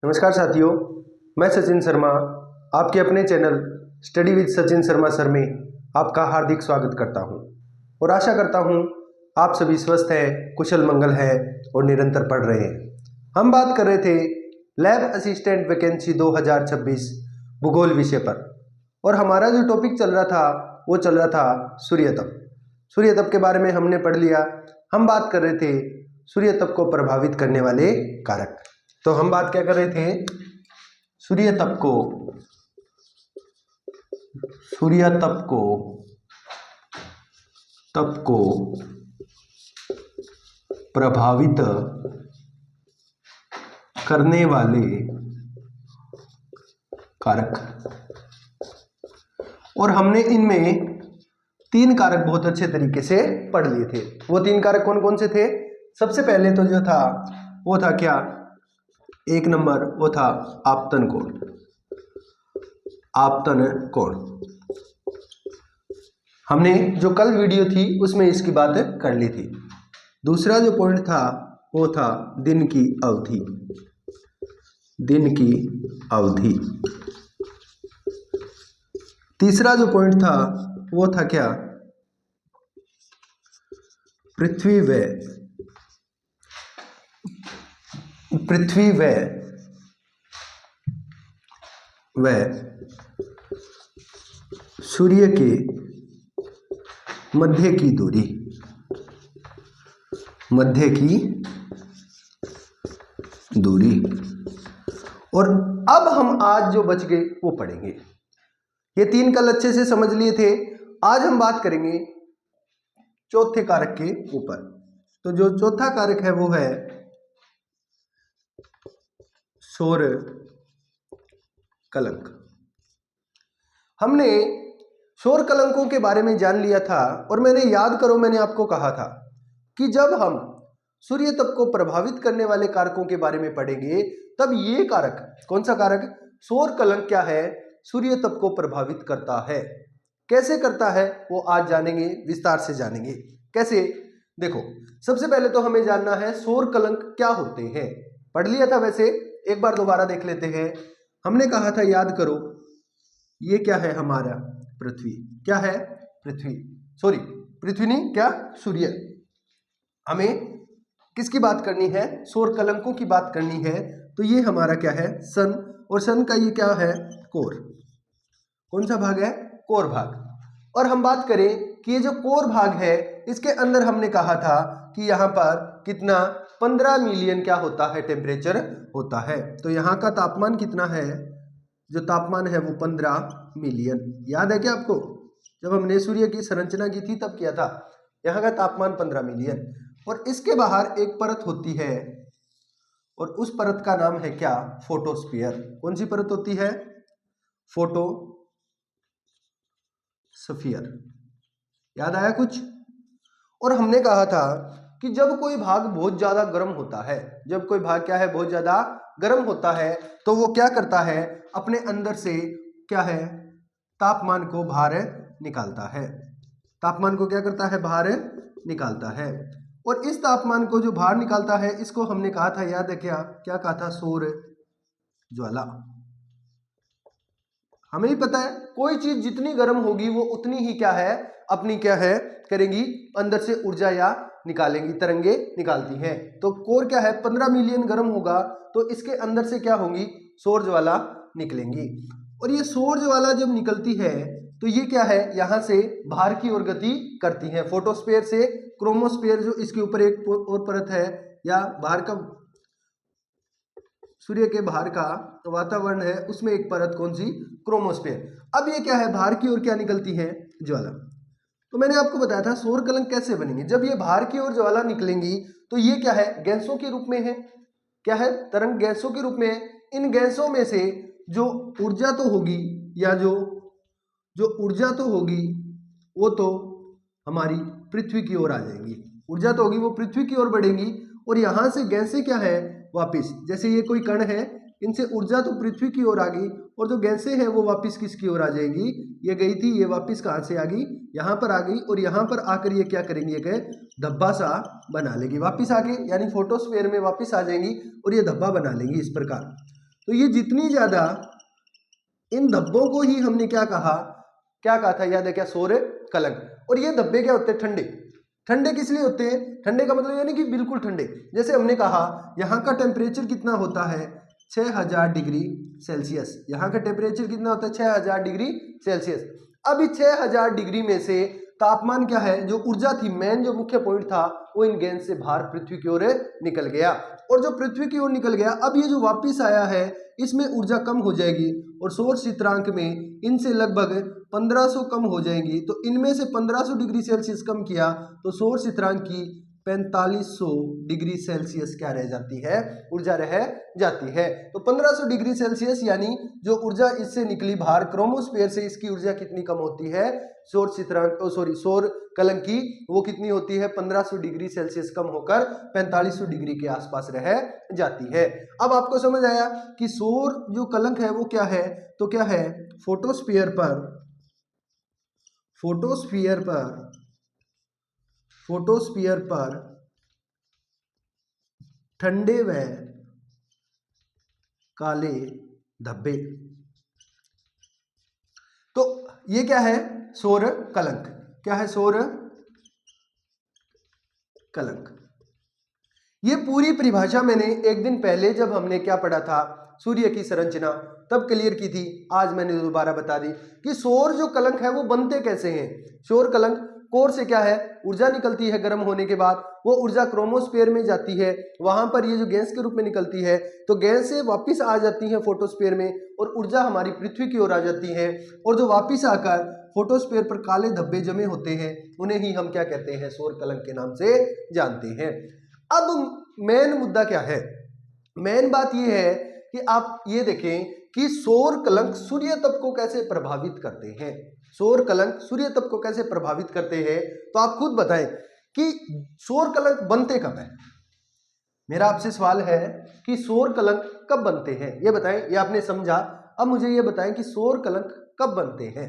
नमस्कार साथियों, मैं सचिन शर्मा आपके अपने channel study with Sachin Sharma sir में आपका हार्दिक स्वागत करता हूं और आशा करता हूं आप सभी स्वस्थ हैं, कुशल मंगल हैं और निरंतर पढ़ रहे हैं। हम बात कर रहे थे लैब असिस्टेंट वैकेंसी 2026 भूगोल विषय पर और हमारा जो टॉपिक चल रहा था वो चल रहा था सूर्य तप के बारे में हमने पढ़ लिया। हम बात कर रहे थे सूर्य तप को प्रभावित करने वाले कारक। तो हम बात क्या कर रहे थे, सूर्य तप को प्रभावित करने वाले कारक, और हमने इनमें 3 कारक बहुत अच्छे तरीके से पढ़ लिए थे। वो 3 कारक कौन कौन से थे? सबसे पहले तो जो था वो था क्या, 1 नंबर वो था आपतन कोण। हमने जो कल वीडियो थी उसमें इसकी बात कर ली थी। दूसरा जो पॉइंट था वो था दिन की अवधि। तीसरा जो पॉइंट था वो था क्या, पृथ्वी व सूर्य के मध्य की दूरी। और अब हम आज जो बच गए वो पढ़ेंगे। ये 3 कल अच्छे से समझ लिए थे। आज हम बात करेंगे चौथे कारक के ऊपर। तो जो चौथा कारक है वो है सौर कलंक। हमने सौर कलंकों के बारे में जान लिया था और मैंने आपको कहा था कि जब हम सूर्य तप को प्रभावित करने वाले कारकों के बारे में पढ़ेंगे तब ये कारक, कौन सा कारक, सौर कलंक क्या है, सूर्य तप को प्रभावित करता है। कैसे करता है वो आज जानेंगे, विस्तार से जानेंगे। कैसे? देखो, सबसे पहले तो हमें जानना है सौर कलंक क्या होते हैं। पढ़ लिया था वैसे, एक बार दोबारा देख लेते हैं। हमने कहा था, याद करो, ये क्या है हमारा पृथ्वी। क्या है? पृथ्वी नहीं, क्या, सूर्य। हमें किसकी बात करनी है? सौर कलंकों की बात करनी है। तो ये हमारा क्या है, सन, और सन का ये क्या है, कोर। कौन सा भाग है? कोर भाग। और हम बात करें कि ये जो कोर भाग है इसके अंदर हमने कहा था कि यहाँ पर कितना, 15 मिलियन क्या होता है, टेम्परेचर होता है। तो यहाँ का तापमान कितना है? जो तापमान है वो 15 मिलियन। याद है क्या आपको? जब हमने सूर्य की संरचना की थी तब किया था। यहाँ का तापमान 15 मिलियन। और इसके बाहर एक परत होती है और उस परत का नाम है क्या, फोटोस्फीयर। कौन सी परत होती है? फोटोस्फीयर। याद आया कुछ? और हमने कहा था कि जब कोई भाग बहुत ज्यादा गर्म होता है, जब कोई भाग क्या है, बहुत ज्यादा गर्म होता है, तो वो क्या करता है, अपने अंदर से क्या है, तापमान को बाहर निकालता है। तापमान को क्या करता है, बाहर निकालता है। और इस तापमान को जो बाहर निकालता है इसको हमने कहा था, याद है क्या, क्या कहा था, सौर ज्वाला। हमें ही पता है कोई चीज जितनी गर्म होगी वो उतनी ही क्या है, अपनी क्या है करेंगी, अंदर से ऊर्जा या निकालेंगी, तरंगे निकालती हैं। तो कोर क्या है, 15 मिलियन गर्म होगा तो इसके अंदर से क्या होंगी, सौर ज्वाला निकलेंगी। और ये सौर ज्वाला जब निकलती है तो ये क्या है, यहाँ से बाहर की ओर गति करती है। फोटोस्फीयर से क्रोमोस्फीयर, जो इसके ऊपर एक और परत है, या बाहर का सूर्य के बाहर का वातावरण है, उसमें एक परत, कौन सी, क्रोमोस्फीयर। अब ये क्या है, बाहर की ओर क्या निकलती है, ज्वाला। तो मैंने आपको बताया था सौर कलंक कैसे बनेंगे। जब ये बाहर की ओर ज्वाला निकलेंगी तो ये क्या है, गैसों के रूप में है। क्या है, तरंग गैसों के रूप में है। इन गैसों में से जो ऊर्जा तो होगी, या जो ऊर्जा तो होगी वो तो हमारी पृथ्वी की ओर आ जाएंगी। ऊर्जा तो होगी वो पृथ्वी की ओर बढ़ेंगी। और यहाँ से गैसें क्या है, वापिस, जैसे ये कोई कण है, इनसे ऊर्जा तो पृथ्वी की ओर आ गई और जो गैसें हैं वो वापस किसकी ओर आ जाएंगी, ये गई थी, ये वापस कहाँ से आ गई, यहाँ पर आ गई। और यहाँ पर आकर ये क्या करेंगी, एक धब्बा सा बना लेगी वापस आके, यानी फोटोस्फीयर में वापस आ जाएंगी और ये धब्बा बना लेंगी इस प्रकार। तो ये जितनी ज्यादा, इन धब्बों को ही हमने क्या कहा था, याद है क्या, सौर कलंक। और ये धब्बे क्या होते हैं, ठंडे। ठंडे किस लिए होते हैं, ठंडे का मतलब यानी कि बिल्कुल ठंडे। जैसे हमने कहा यहाँ का टेम्परेचर कितना होता है, 6000 डिग्री सेल्सियस। यहाँ का टेम्परेचर कितना होता है, 6000 डिग्री सेल्सियस। अब इस 6000 डिग्री में से तापमान क्या है, जो ऊर्जा थी, मेन जो मुख्य पॉइंट था, वो इन गैस से बाहर पृथ्वी की ओर निकल गया। और जो पृथ्वी की ओर निकल गया, अब ये जो वापिस आया है इसमें ऊर्जा कम हो जाएगी और सौर स्थिरांक में इनसे लगभग 1500 कम हो जाएंगी। तो इनमें से 1500 डिग्री सेल्सियस कम किया तो सौर स्थिरांक की 4500 डिग्री सेल्सियस क्या रह जाती है, ऊर्जा रह जाती है। तो 1500 डिग्री सेल्सियस यानी जो ऊर्जा इससे निकली बाहर क्रोमोस्फीयर से, इसकी ऊर्जा कितनी कम होती है, सौर स्थिरांक सौर कलंक की, वो कितनी होती है, 1500 डिग्री सेल्सियस कम होकर 4500 डिग्री के आसपास रह जाती है। अब आपको समझ आया कि सौर जो कलंक है वो क्या है, तो क्या है, फोटोस्फीयर पर ठंडे व काले धब्बे। तो ये क्या है, सौर कलंक। क्या है, सौर कलंक। ये पूरी परिभाषा मैंने एक दिन पहले जब हमने क्या पढ़ा था, सूर्य की संरचना, तब क्लियर की थी। आज मैंने दोबारा बता दी कि सौर जो कलंक है वो बनते कैसे हैं। सौर कलंक कोर से क्या है, ऊर्जा निकलती है गर्म होने के बाद, वो ऊर्जा क्रोमोस्फीयर में जाती है, वहां पर ये जो गैस के रूप में निकलती है, तो गैस से वापस आ जाती है फोटोस्फीयर में और ऊर्जा हमारी पृथ्वी की ओर आ जाती है। और जो वापस आकर फोटोस्फीयर पर काले धब्बे जमे होते हैं, उन्हें ही हम क्या कहते हैं, सौर कलंक के नाम से जानते हैं। अब मेन मुद्दा क्या है, मेन बात यह है कि आप ये देखें कि सौर कलंक सूर्य तप को कैसे प्रभावित करते हैं। सौर कलंक सूर्य तप को कैसे प्रभावित करते हैं, तो आप खुद बताएं कि सौर कलंक बनते कब है। मेरा आपसे सवाल है कि सौर कलंक कब बनते हैं, ये बताएं। ये आपने समझा, अब मुझे ये बताएं कि सौर कलंक कब बनते हैं।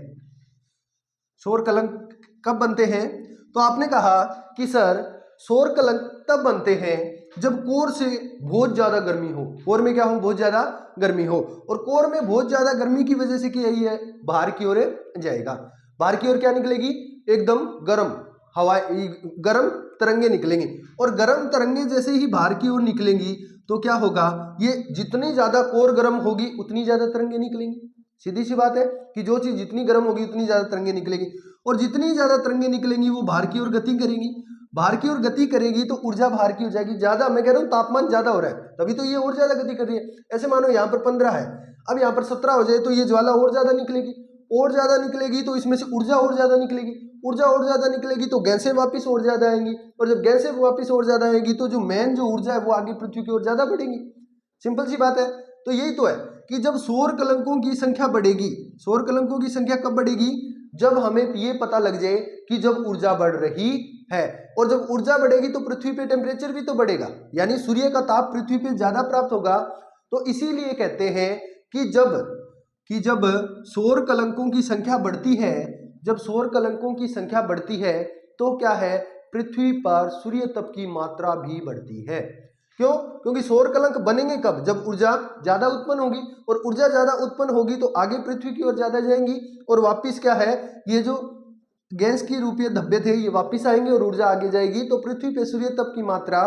सौर कलंक कब बनते हैं, तो आपने कहा कि सर सौर कलंक तब बनते हैं जब कोर से बहुत ज्यादा गर्मी हो। कोर में क्या हो, बहुत ज्यादा गर्मी हो, और कोर में बहुत ज्यादा गर्मी की वजह से क्या है, बाहर की ओर जाएगा। बाहर की ओर क्या निकलेगी, एकदम गर्म हवा, गर्म तरंगे निकलेंगी। और गर्म तरंगे जैसे ही बाहर की ओर निकलेंगी तो क्या होगा, ये जितनी ज्यादा कोर गर्म होगी उतनी ज्यादा तरंगे निकलेंगी। सीधी सी बात है कि जो चीज जितनी गर्म होगी उतनी ज्यादा तरंगे निकलेगी, और जितनी ज्यादा तरंगे निकलेंगी वो बाहर की ओर गति करेंगी। बाहर की ओर गति करेगी तो ऊर्जा बाहर की हो जाएगी ज्यादा। मैं कह रहा हूं तापमान ज्यादा हो रहा है तभी तो ये और ज्यादा गति कर रही है। ऐसे मानो यहाँ पर 15 है, अब यहाँ पर 17 हो जाए तो ये ज्वाला और ज्यादा निकलेगी, और ज्यादा निकलेगी तो इसमें से ऊर्जा और ज्यादा निकलेगी, ऊर्जा और ज्यादा निकलेगी तो गैसें वापस और ज्यादा आएंगी, और जब गैसें वापस और ज्यादा आएंगी तो जो मेन जो ऊर्जा है वो आगे पृथ्वी की ओर ज्यादा बढ़ेगी। सिंपल सी बात है। तो यही तो है कि जब सौर कलंकों की संख्या बढ़ेगी, सौर कलंकों की संख्या कब बढ़ेगी, जब हमें ये पता लग जाए कि जब ऊर्जा बढ़ रही है, और जब ऊर्जा बढ़ेगी तो पृथ्वी पे टेम्परेचर भी तो बढ़ेगा, यानी सूर्य का ताप पृथ्वी पे ज्यादा प्राप्त होगा। तो इसीलिए कहते हैं कि जब सौर कलंकों की संख्या बढ़ती है, जब सौर कलंकों की संख्या बढ़ती है तो क्या है, पृथ्वी पर सूर्य तप की मात्रा भी बढ़ती है। क्यों, क्योंकि सौर कलंक बनेंगे कब, जब ऊर्जा ज्यादा उत्पन्न होगी, और ऊर्जा ज्यादा उत्पन्न होगी तो आगे पृथ्वी की ओर ज्यादा जाएंगी, और वापिस क्या है, ये जो गैस की रूपीय धब्बे थे ये वापिस आएंगे और ऊर्जा आगे जाएगी। तो पृथ्वी पे सूर्य तप की मात्रा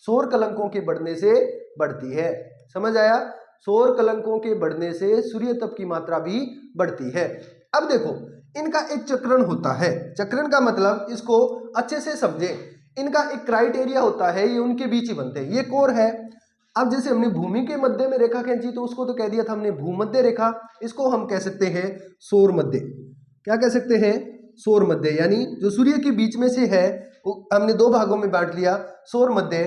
सौर कलंकों के बढ़ने से बढ़ती है। समझ आया, सौर कलंकों के बढ़ने से सूर्य तप की मात्रा भी बढ़ती है। अब देखो इनका एक चक्रण होता है, चक्रण का मतलब इसको अच्छे से समझे, इनका एक क्राइटेरिया होता है, ये उनके बीच ही बनते हैं। ये कोर है, अब जैसे हमने भूमि के मध्य में रेखा खींची तो उसको तो कह दिया था हमने भूमध्य रेखा, इसको हम कह सकते हैं सौर मध्य। क्या कह सकते हैं, सौर मध्य, यानी जो सूर्य के बीच में से है वो हमने दो भागों में बांट लिया, सौर मध्य।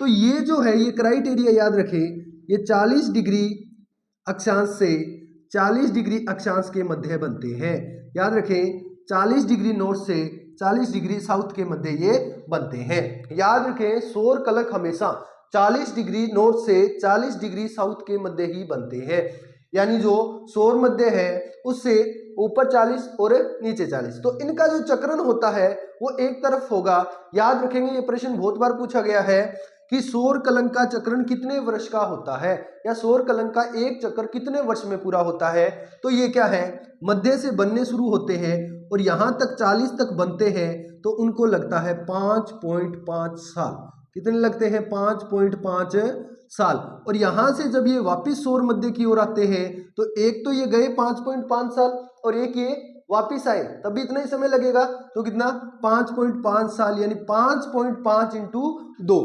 तो ये जो है ये क्राइटेरिया याद रखें, ये 40 डिग्री अक्षांश से 40 डिग्री अक्षांश के मध्य बनते हैं। याद रखें 40 डिग्री नॉर्थ से 40 डिग्री साउथ के मध्य ये बनते हैं। याद रखें सौर कलंक हमेशा 40 डिग्री नॉर्थ से 40 डिग्री साउथ के मध्य ही बनते हैं, यानी जो सौर मध्य है उससे ऊपर 40 और नीचे 40। तो इनका जो चक्रण होता है वो एक तरफ होगा। याद रखेंगे ये प्रश्न बहुत बार पूछा गया है कि सौर कलंक का चक्रण कितने वर्ष का होता है, या सौर कलंक का एक चक्कर कितने वर्ष में पूरा होता है। तो ये क्या है, मध्य से बनने शुरू होते हैं और यहां तक 40 तक बनते हैं तो उनको लगता है 5.5 साल। कितने लगते हैं, 5.5 साल। और यहां से जब ये वापिस सौर मध्य की ओर आते हैं तो एक तो ये गए 5.5 साल और एक ये वापिस आए, तब भी इतना ही समय लगेगा। तो कितना, 5.5 साल, यानी 5.5 इंटू 2।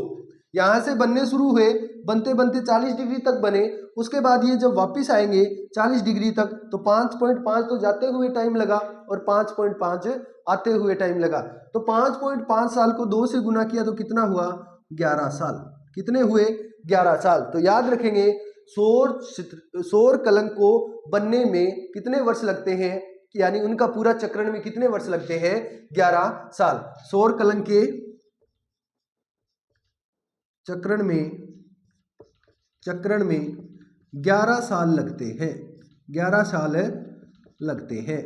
यहां से बनने शुरू हुए, बनते बनते 40 डिग्री तक बने, उसके बाद ये जब वापिस आएंगे 40 डिग्री तक तो 5.5 तो जाते हुए टाइम लगा और 5.5 आते हुए टाइम लगा। तो 5.5 साल को 2 से गुना किया तो कितना हुआ, 11 साल। कितने हुए, 11 साल। तो याद रखेंगे सौर कलंक को बनने में कितने वर्ष लगते हैं, यानी उनका पूरा चक्रण में कितने वर्ष लगते हैं, 11 साल। सौर कलंक के चक्रण में 11 साल लगते हैं, 11 साल लगते हैं।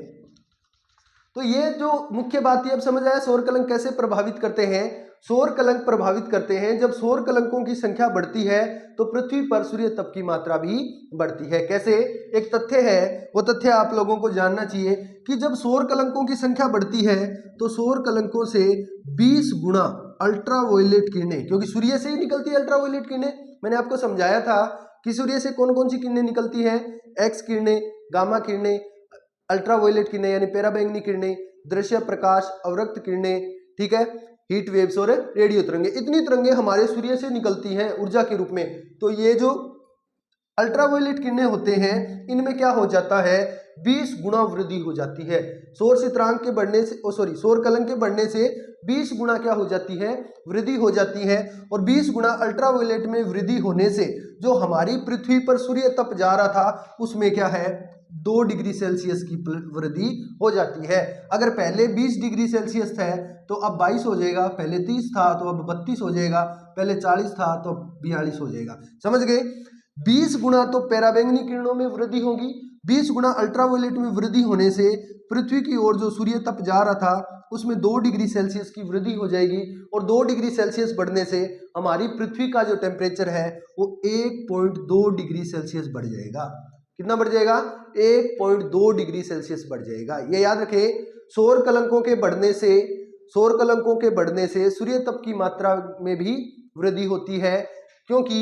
तो ये जो मुख्य बात है, अब समझ आया सौर कलंक कैसे प्रभावित करते हैं। सौर कलंक प्रभावित करते हैं जब सौर कलंकों की संख्या बढ़ती है तो पृथ्वी पर सूर्य तप की मात्रा भी बढ़ती है। कैसे, एक तथ्य है, वो तथ्य आप लोगों को जानना चाहिए कि जब सौर कलंकों की संख्या बढ़ती है तो सौर कलंकों से 20 गुना अल्ट्रावायलेट किरणें, क्योंकि सूर्य से ही निकलती है अल्ट्रावायलेट किरणें, मैंने आपको समझाया था कि सूर्य से कौन कौन सी किरणें निकलती हैं, एक्स किरणें, गामा किरणें, अल्ट्रावायलेट किरणें यानी पराबैंगनी किरणें, दृश्य प्रकाश, अवरक्त किरणें, ठीक है, हीट वेव्स और रेडियो तरंगे। इतनी तरंगे हमारे सूर्य से निकलती हैं ऊर्जा के रूप में। तो ये जो अल्ट्रावायलेट किरणें होते हैं इनमें क्या हो जाता है, 20 गुना वृद्धि हो जाती है। सौर स्थिरांक के बढ़ने से, सौर कलंक के बढ़ने से 20 गुना क्या हो जाती है, वृद्धि हो जाती है। और 20 गुना अल्ट्रावायलेट में वृद्धि होने से जो हमारी पृथ्वी पर सूर्य तप जा रहा था उसमें क्या है, 2 डिग्री सेल्सियस की वृद्धि हो जाती है। अगर पहले 20 डिग्री सेल्सियस था तो अब 22 हो जाएगा, पहले 30 था तो अब 32 हो जाएगा, पहले 40 था तो अब 42 हो जाएगा। समझ गए, 20 गुना तो पराबैंगनी किरणों में वृद्धि होगी, 20 गुना अल्ट्रावायलेट में वृद्धि होने से पृथ्वी की ओर जो सूर्य तप जा रहा था उसमें 2 डिग्री सेल्सियस की वृद्धि हो जाएगी। और 2 डिग्री सेल्सियस बढ़ने से हमारी पृथ्वी का जो टेम्परेचर है वो 1.2 डिग्री सेल्सियस बढ़ जाएगा। कितना बढ़ जाएगा, 1.2 डिग्री सेल्सियस बढ़ जाएगा। ये याद रखें, सौर कलंकों के बढ़ने से सूर्य तप की मात्रा में भी वृद्धि होती है, क्योंकि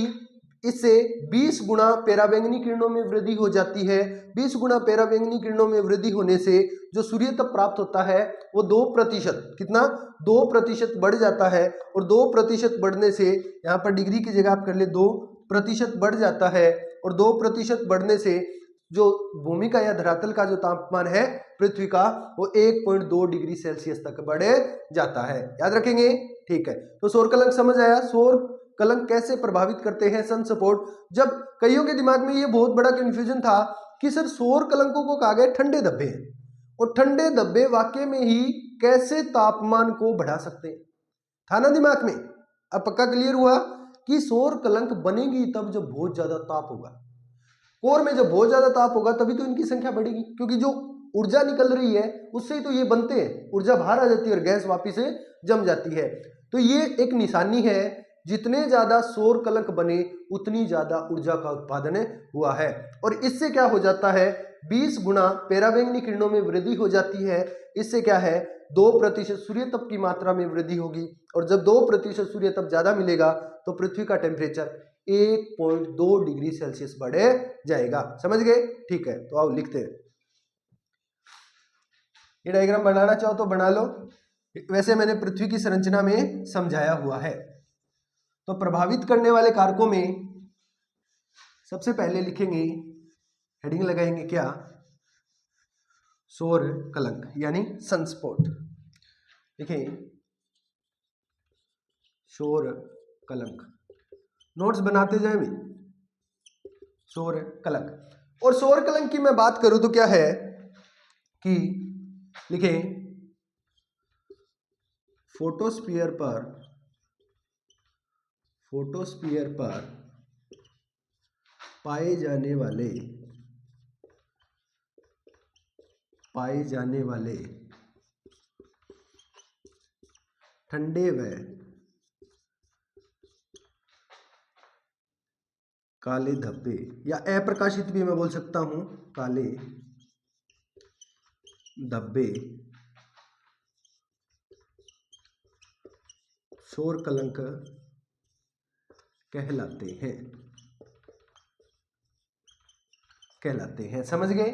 इससे 20 गुना पराबैंगनी किरणों में वृद्धि हो जाती है। 20 गुना पराबैंगनी किरणों में वृद्धि होने से जो सूर्य तप प्राप्त होता है वो 2%, कितना, 2% बढ़ जाता है। और 2% बढ़ने से, यहाँ पर डिग्री की जगह आप कर ले, 2% बढ़ जाता है। और 2% बढ़ने से जो भूमि का या धरातल का जो तापमान है पृथ्वी का वो 1.2 डिग्री सेल्सियस तक बढ़ जाता है। याद रखेंगे, ठीक है। तो सौर कलंक समझ आया, सौर कलंक कैसे प्रभावित करते हैं सन सपोर्ट। जब कईयों के दिमाग में ये बहुत बड़ा कंफ्यूजन था कि सर सौर कलंकों को कहा गया ठंडे धब्बे हैं, और ठंडे धब्बे वाकई में ही कैसे तापमान को बढ़ा सकते हैं, था ना दिमाग में। अब पक्का क्लियर हुआ कि सौर कलंक बनेगी तब जब बहुत ज्यादा ताप होगा, कोर में जब बहुत ज्यादा ताप होगा तभी तो इनकी संख्या बढ़ेगी, क्योंकि जो ऊर्जा निकल रही है उससे ही तो ये बनते हैं, ऊर्जा बाहर आ जाती है और गैस वापिस से जम जाती है। तो ये एक निशानी है, जितने ज्यादा सौर कलंक बने उतनी ज्यादा ऊर्जा का उत्पादन हुआ है। और इससे क्या हो जाता है, 20 गुना पराबैंगनी किरणों में वृद्धि हो जाती है। इससे क्या है, 2% सूर्य तप की मात्रा में वृद्धि होगी, और जब 2% सूर्य तप ज्यादा मिलेगा तो पृथ्वी का टेम्परेचर 1.2 डिग्री सेल्सियस बढ़ जाएगा। समझ गए, ठीक है। तो आओ लिखते हैं, ये डायग्राम बनाना चाहो तो बना लो, वैसे मैंने पृथ्वी की संरचना में समझाया हुआ है। तो प्रभावित करने वाले कारकों में सबसे पहले लिखेंगे, हेडिंग लगाएंगे क्या, सौर कलंक यानी सनस्पॉट। लिखें सौर कलंक, नोट्स बनाते जाए भी, सौर कलंक। और सौर कलंक की मैं बात करूं तो क्या है कि लिखें फोटोस्फीयर पर पाए जाने वाले ठंडे व काले धब्बे, या अप्रकाशित भी मैं बोल सकता हूं, काले धब्बे सौर कलंक कहलाते हैं। समझ गए?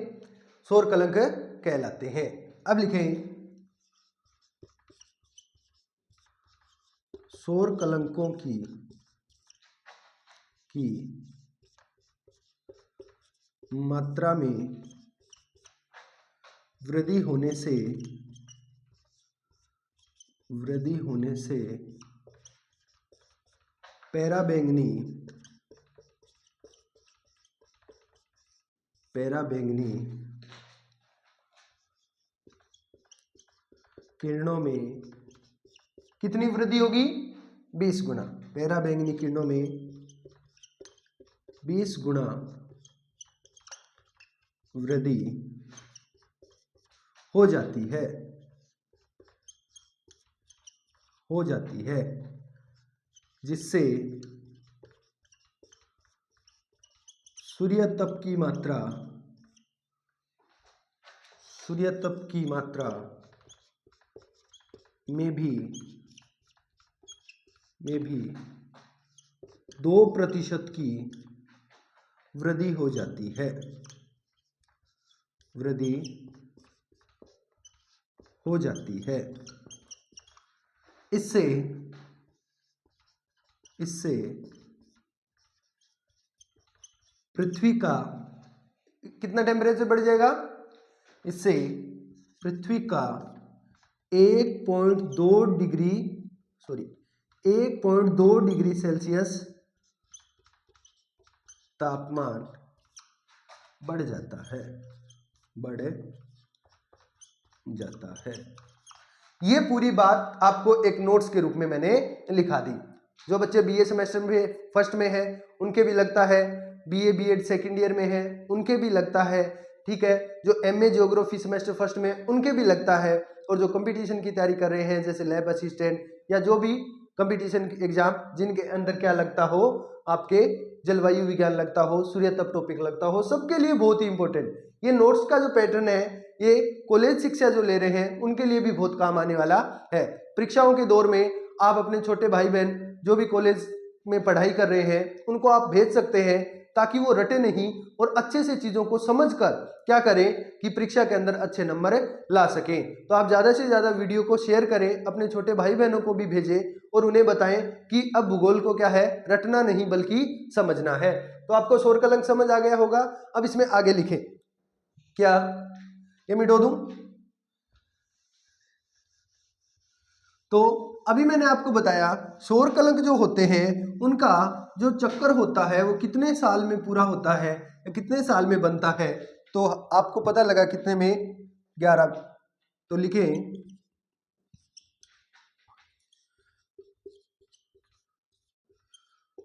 सौर कलंक कहलाते हैं। अब लिखें सौर कलंकों की मात्रा में वृद्धि होने से पैराबैंगनी किरणों में कितनी वृद्धि होगी? 20 गुना। पैराबैंगनी किरणों में 20 गुना वृद्धि हो जाती है, जिससे सूर्य तप की मात्रा में भी 2% की वृद्धि हो जाती है। इससे पृथ्वी का कितना टेम्परेचर बढ़ जाएगा? इससे पृथ्वी का 1.2 डिग्री सेल्सियस तापमान बढ़ जाता है। ये पूरी बात आपको एक नोट्स के रूप में मैंने लिखा दी। जो बच्चे बीए सेमेस्टर में फर्स्ट में है उनके भी लगता है, बीए बीएड सेकंड ईयर में है उनके भी लगता है, ठीक है। जो एमए ज्योग्राफी सेमेस्टर फर्स्ट में उनके भी लगता है, और जो कंपटीशन की तैयारी कर रहे हैं जैसे लैब असिस्टेंट या जो भी कंपटीशन एग्जाम जिनके अंदर क्या लगता हो, आपके जलवायु विज्ञान लगता हो, सूर्य तप टॉपिक लगता हो, सबके लिए बहुत ही इंपॉर्टेंट ये नोट्स का जो पैटर्न है, ये कॉलेज शिक्षा जो ले रहे हैं उनके लिए भी बहुत काम आने वाला है। परीक्षाओं के दौर में आप अपने छोटे भाई बहन जो भी कॉलेज में पढ़ाई कर रहे हैं उनको आप भेज सकते हैं, ताकि वो रटे नहीं और अच्छे से चीजों को समझकर क्या करें कि परीक्षा के अंदर अच्छे नंबर ला सकें। तो आप ज्यादा से ज्यादा वीडियो को शेयर करें, अपने छोटे भाई बहनों को भी भेजें और उन्हें बताएं कि अब भूगोल को क्या है, रटना नहीं बल्कि समझना है। तो आपको सौर कलंक समझ आ गया होगा। अब इसमें आगे लिखें, क्या ये मिटो दूं? तो अभी मैंने आपको बताया सौर कलंक जो होते हैं उनका जो चक्कर होता है वो कितने साल में पूरा होता है या कितने साल में बनता है। तो आपको पता लगा कितने में? 11। तो लिखें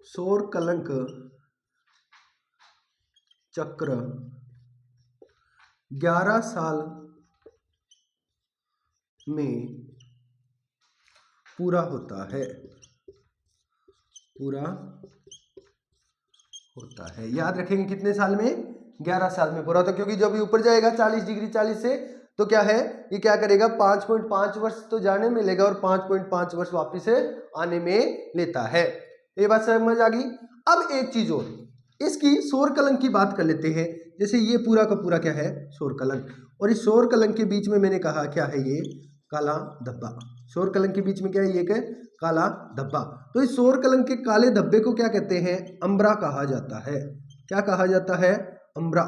सौर कलंक चक्र 11 साल में पूरा होता है। याद रखेंगे कितने साल में? 11 साल में पूरा होता है, क्योंकि जब ये ऊपर जाएगा 40 डिग्री 40 से तो क्या है, ये क्या करेगा 5.5 वर्ष तो जाने में लेगा और 5.5 वर्ष वापिस आने में लेता है। ये बात समझ आ गई। अब एक चीज और, इसकी सौर कलंक की बात कर लेते हैं। जैसे ये पूरा का पूरा क्या है, सौर कलंक, और इस सौर कलंक के बीच में मैंने कहा क्या है, ये काला धब्बा। सौर कलंक के बीच में क्या है, ये काला धब्बा। तो इस सौर कलंक के काले धब्बे को क्या कहते हैं? अम्बरा कहा जाता है। क्या कहा जाता है? अम्बरा।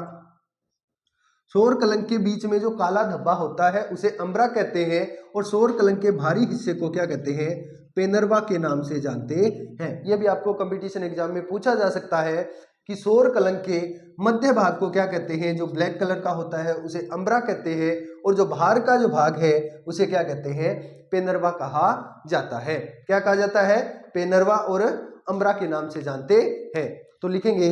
सौर कलंक के बीच में जो काला धब्बा होता है उसे अम्बरा कहते हैं, और सौर कलंक के भारी हिस्से को क्या कहते हैं? पेनरवा के नाम से जानते हैं। यह भी आपको कंपटीशन एग्जाम में पूछा जा सकता है कि सौर कलंक के मध्य भाग को क्या कहते हैं? जो ब्लैक कलर का होता है उसे अम्बरा कहते हैं, और जो बाहर का जो भाग है उसे क्या कहते हैं? पेनरवा कहा जाता है। क्या कहा जाता है? पेनरवा और अम्बरा के नाम से जानते हैं। तो लिखेंगे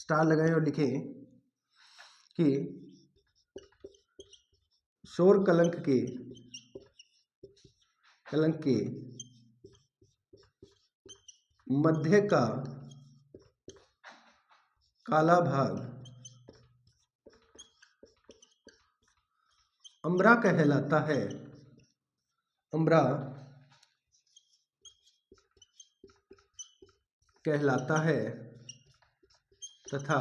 स्टार लगाएं और लिखें कि सौर कलंक के कलंक के मध्य का काला भाग अम्बरा कहलाता है। अम्बरा कहलाता है तथा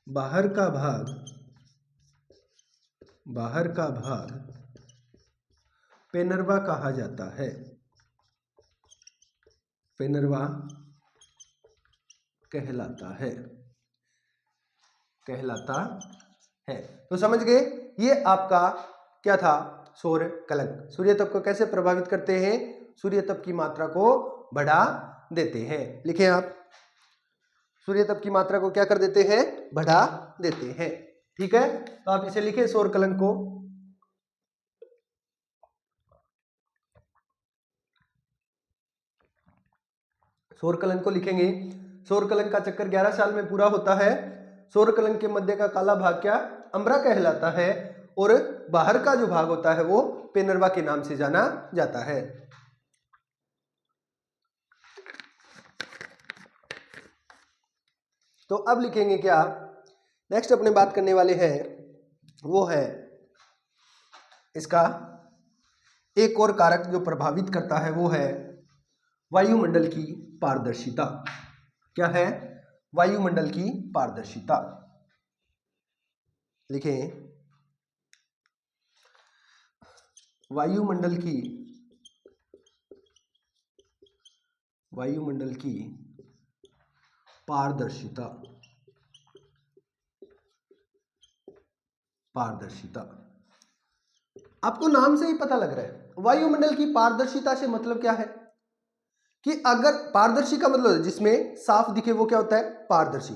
बाहर का भाग पेनरवा कहा जाता है। पेनरवा कहलाता है। तो समझ गए, ये आपका क्या था, सौर कलंक। सूर्य तप को कैसे प्रभावित करते हैं? सूर्य तप की मात्रा को बढ़ा देते हैं। लिखें आप, सूर्य तप की मात्रा को क्या कर देते हैं? बढ़ा देते हैं। ठीक है, तो आप इसे लिखें सौर कलंक को। सौर कलंक को लिखेंगे। सौर कलंक का चक्कर 11 साल में पूरा होता है। सौर कलंक के मध्य का काला भाग क्या? अम्बरा कहलाता है, और बाहर का जो भाग होता है वो पेनरवा के नाम से जाना जाता है। तो अब लिखेंगे क्या? नेक्स्ट अपने बात करने वाले हैं वो है इसका एक और कारक जो प्रभावित करता है, वो है वायुमंडल की पारदर्शिता। क्या है? वायुमंडल की पारदर्शिता। लिखें, वायुमंडल की पारदर्शिता। आपको नाम से ही पता लग रहा है वायुमंडल की पारदर्शिता से मतलब क्या है कि अगर पारदर्शी का मतलब जिसमें साफ दिखे वो क्या होता है? पारदर्शी।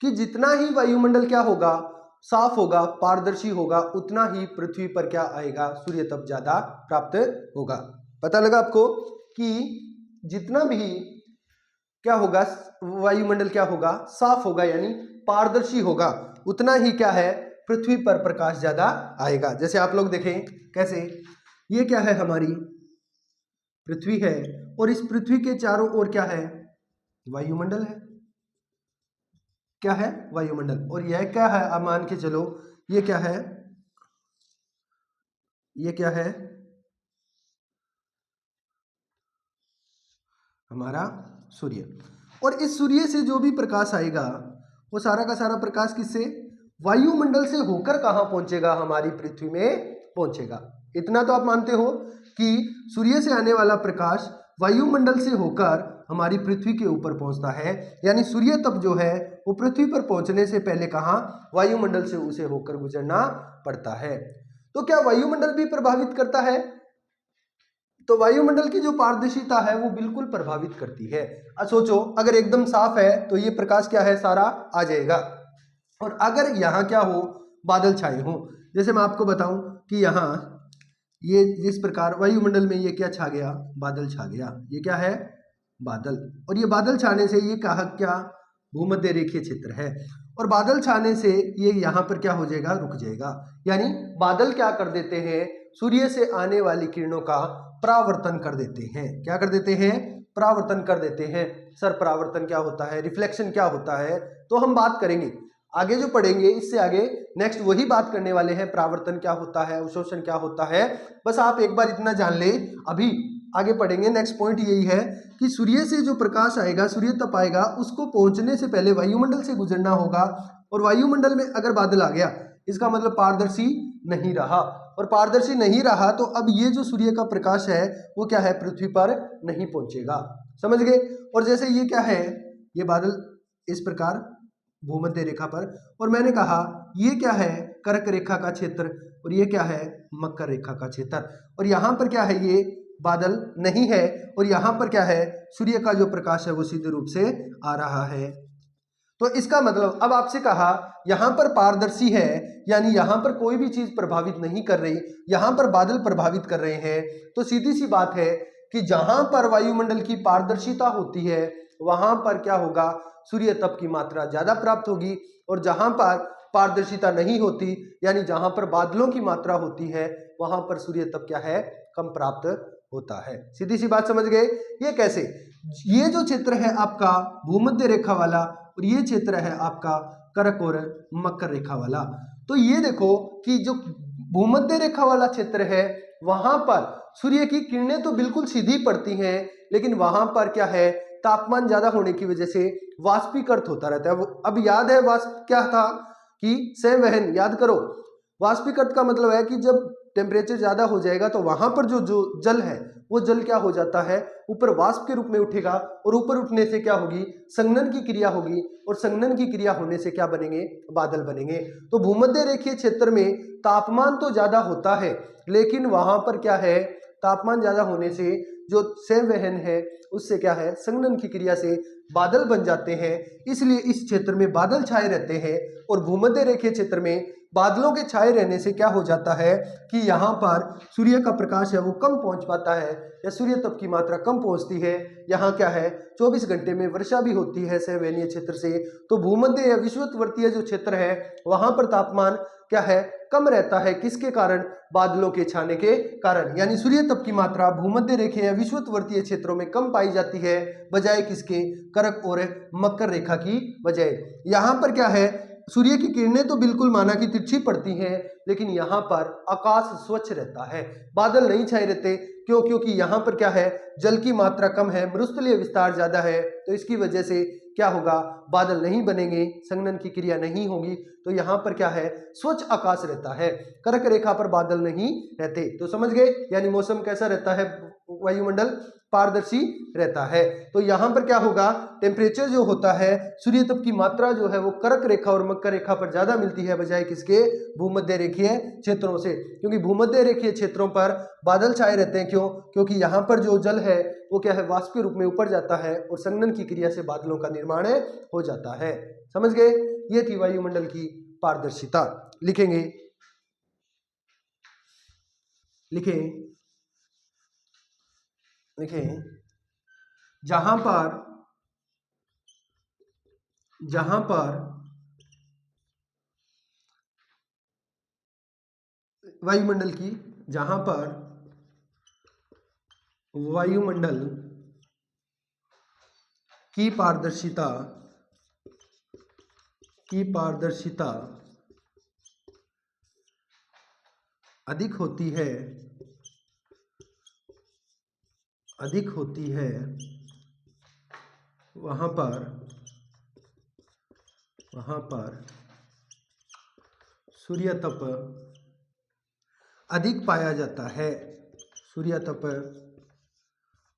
कि जितना ही वायुमंडल क्या होगा? साफ होगा, पारदर्शी होगा, उतना ही पृथ्वी पर क्या आएगा? सूर्य तप ज्यादा प्राप्त होगा। पता लगा आपको कि जितना भी क्या होगा, वायुमंडल क्या होगा? साफ होगा, यानी पारदर्शी होगा, उतना ही क्या है? पृथ्वी पर प्रकाश ज्यादा आएगा। जैसे आप लोग देखें कैसे, ये क्या है? हमारी पृथ्वी है, और इस पृथ्वी के चारों ओर क्या है? वायुमंडल है। क्या है? वायुमंडल। और यह क्या है? आप मान के चलो, ये क्या है? ये क्या है? हमारा सूर्य। और इस सूर्य से जो भी प्रकाश आएगा वो सारा का सारा प्रकाश किससे? वायुमंडल से होकर कहां पहुंचेगा? हमारी पृथ्वी में पहुंचेगा। इतना तो आप मानते हो कि सूर्य से आने वाला प्रकाश वायुमंडल से होकर हमारी पृथ्वी के ऊपर पहुंचता है, यानी सूर्य तप जो है वो पृथ्वी पर पहुंचने से पहले कहां? वायुमंडल से उसे होकर गुजरना पड़ता है। तो क्या वायुमंडल भी प्रभावित करता है? तो वायुमंडल की जो पारदर्शिता है वो बिल्कुल प्रभावित करती है। अब सोचो, अगर एकदम साफ है तो ये प्रकाश क्या है? सारा आ जाएगा। और अगर यहाँ क्या हो? बादल छाए हो। जैसे मैं आपको बताऊं कि यहाँ ये जिस प्रकार वायुमंडल में ये क्या छा गया? बादल छा गया। ये क्या है? बादल। और ये बादल छाने से ये कहा क्या? भूमध्य रेखीय क्षेत्र है। और बादल छाने से ये यहाँ पर क्या हो जाएगा? रुक जाएगा। यानी बादल क्या कर देते हैं? सूर्य से आने वाली किरणों का परावर्तन कर देते हैं। क्या कर देते हैं? परावर्तन कर देते हैं। सर परावर्तन क्या होता है? रिफ्लेक्शन क्या होता है? तो हम बात करेंगे आगे जो पढ़ेंगे, इससे आगे नेक्स्ट वही बात करने वाले हैं, परावर्तन क्या होता है, अवशोषण क्या होता है। बस आप एक बार इतना जान ले, अभी आगे पढ़ेंगे। नेक्स्ट पॉइंट यही है कि सूर्य से जो प्रकाश आएगा, सूर्य तप आएगा, उसको पहुंचने से पहले वायुमंडल से गुजरना होगा। और वायुमंडल में अगर बादल आ गया, इसका मतलब पारदर्शी नहीं रहा, और पारदर्शी नहीं रहा तो अब ये जो सूर्य का प्रकाश है वो क्या है? पृथ्वी पर नहीं पहुंचेगा। समझ गए? और जैसे ये क्या है? ये बादल इस प्रकार भूमध्य रेखा पर, और मैंने कहा ये क्या है? कर्क रेखा का क्षेत्र, और ये क्या है? मकर रेखा का क्षेत्र। और यहाँ पर क्या है? ये बादल नहीं है, और यहाँ पर क्या है? सूर्य का जो प्रकाश है वो सीधे रूप से आ रहा है। तो इसका मतलब अब आपसे कहा यहाँ पर पारदर्शी है, यानी यहाँ पर कोई भी चीज प्रभावित नहीं कर रही, यहाँ पर बादल प्रभावित कर रहे हैं। तो सीधी सी बात है कि जहां पर वायुमंडल की पारदर्शिता होती है वहां पर क्या होगा? सूर्य तप की मात्रा ज्यादा प्राप्त होगी। और जहां पर पारदर्शिता नहीं होती, यानी जहां पर बादलों की मात्रा होती है, वहां पर सूर्य तप क्या है? कम प्राप्त होता है। सीधी सी बात समझ गए। ये कैसे? ये जो क्षेत्र है आपका भूमध्य रेखा वाला और ये क्षेत्र है आपका कर्क और मकर रेखा वाला। तो ये देखो कि जो भूमध्य रेखा वाला क्षेत्र है वहां पर सूर्य की किरणें तो बिल्कुल सीधी पड़ती हैं, लेकिन वहां पर क्या है, तापमान ज्यादा होने की वजह से वाष्पीकृत होता रहता है। अब याद है वाष्प क्या था कि संवहन, याद करो। वाष्पीकृत का मतलब है कि जब टेम्परेचर ज्यादा हो जाएगा तो वहां पर जो जल है वो जल क्या हो जाता है, ऊपर वाष्प के रूप में उठेगा और ऊपर उठने से क्या होगी, संघनन की क्रिया होगी और संघनन की क्रिया होने से क्या बनेंगे, बादल बनेंगे। तो भूमध्य रेखीय क्षेत्र में तापमान तो ज्यादा होता है, लेकिन वहां पर क्या है, तापमान ज्यादा होने से जो संवहन है उससे क्या है, संघनन की क्रिया से बादल बन जाते हैं। इसलिए इस क्षेत्र में बादल छाए रहते हैं। और भूमध्य रेखीय क्षेत्र में बादलों के छाए रहने से क्या हो जाता है कि यहाँ पर सूर्य का प्रकाश है वो कम पहुंच पाता है या सूर्य तप की मात्रा कम पहुंचती है। यहाँ क्या है, 24 घंटे में वर्षा भी होती है संवहनीय क्षेत्र से। तो भूमध्य या विषुवतवर्तीय जो क्षेत्र है वहां पर तापमान क्या है, कम रहता है। किसके कारण? बादलों के छाने के कारण। यानी सूर्य तप की मात्रा भूमध्य रेखीय या विषुवतवर्तीय क्षेत्रों में कम पाई जाती है, बजाय किसके, कर्क और मकर रेखा की बजाय। यहाँ पर क्या है, सूर्य की किरणें तो बिल्कुल माना कि तिरछी पड़ती हैं, लेकिन यहाँ पर आकाश स्वच्छ रहता है, बादल नहीं छाए रहते। क्यों? क्योंकि यहाँ पर क्या है, जल की मात्रा कम है, मरुस्थलीय विस्तार ज्यादा है, तो इसकी वजह से क्या होगा, बादल नहीं बनेंगे, संघनन की क्रिया नहीं होगी। तो यहाँ पर क्या है, स्वच्छ आकाश रहता है, कर्क रेखा पर बादल नहीं रहते। तो समझ गए, यानी मौसम कैसा रहता है, वायुमंडल पारदर्शी रहता है। तो यहाँ पर क्या होगा, टेम्परेचर जो होता है, सूर्य तप की मात्रा जो है वो कर्क रेखा और मकर रेखा पर ज्यादा मिलती है, बजाय किसके, भूमध्य रेखीय क्षेत्रों से। क्योंकि भूमध्य रेखीय क्षेत्रों पर बादल छाए रहते हैं। क्यों? क्योंकि यहाँ पर जो जल है वो क्या है, वाष्प के रूप में ऊपर जाता है और संघनन की क्रिया से बादलों का निर्माण हो जाता है। समझ गए? ये थी वायुमंडल की पारदर्शिता। लिखेंगे, लिखें, लिखें, जहां पर वायुमंडल की, जहां पर वायुमंडल की पारदर्शिता अधिक होती है, वहां पर सूर्य तप अधिक पाया जाता है, सूर्य तप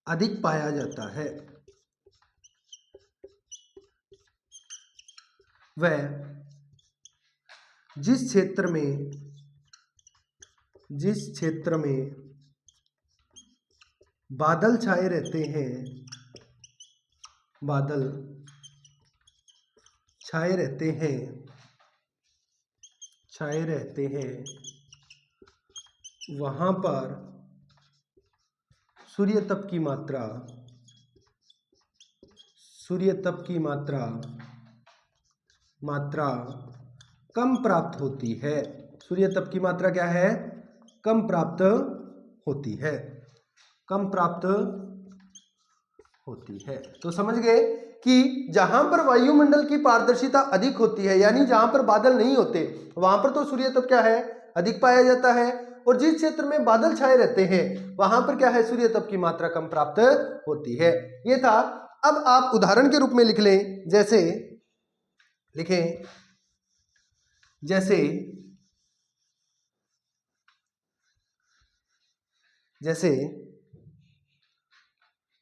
अधिक पाया जाता है। वह जिस क्षेत्र में बादल छाए रहते हैं, वहां पर सूर्य तप की मात्रा कम प्राप्त होती है। सूर्य तप की मात्रा क्या है, कम प्राप्त होती है। तो समझ गए कि जहां पर वायुमंडल की पारदर्शिता अधिक होती है, यानी जहां पर बादल नहीं होते, वहां पर तो सूर्य तप क्या है, अधिक पाया जाता है। और जिस क्षेत्र में बादल छाए रहते हैं वहां पर क्या है, सूर्य तप की मात्रा कम प्राप्त होती है। ये था। अब आप उदाहरण के रूप में लिख लें, जैसे लिखें,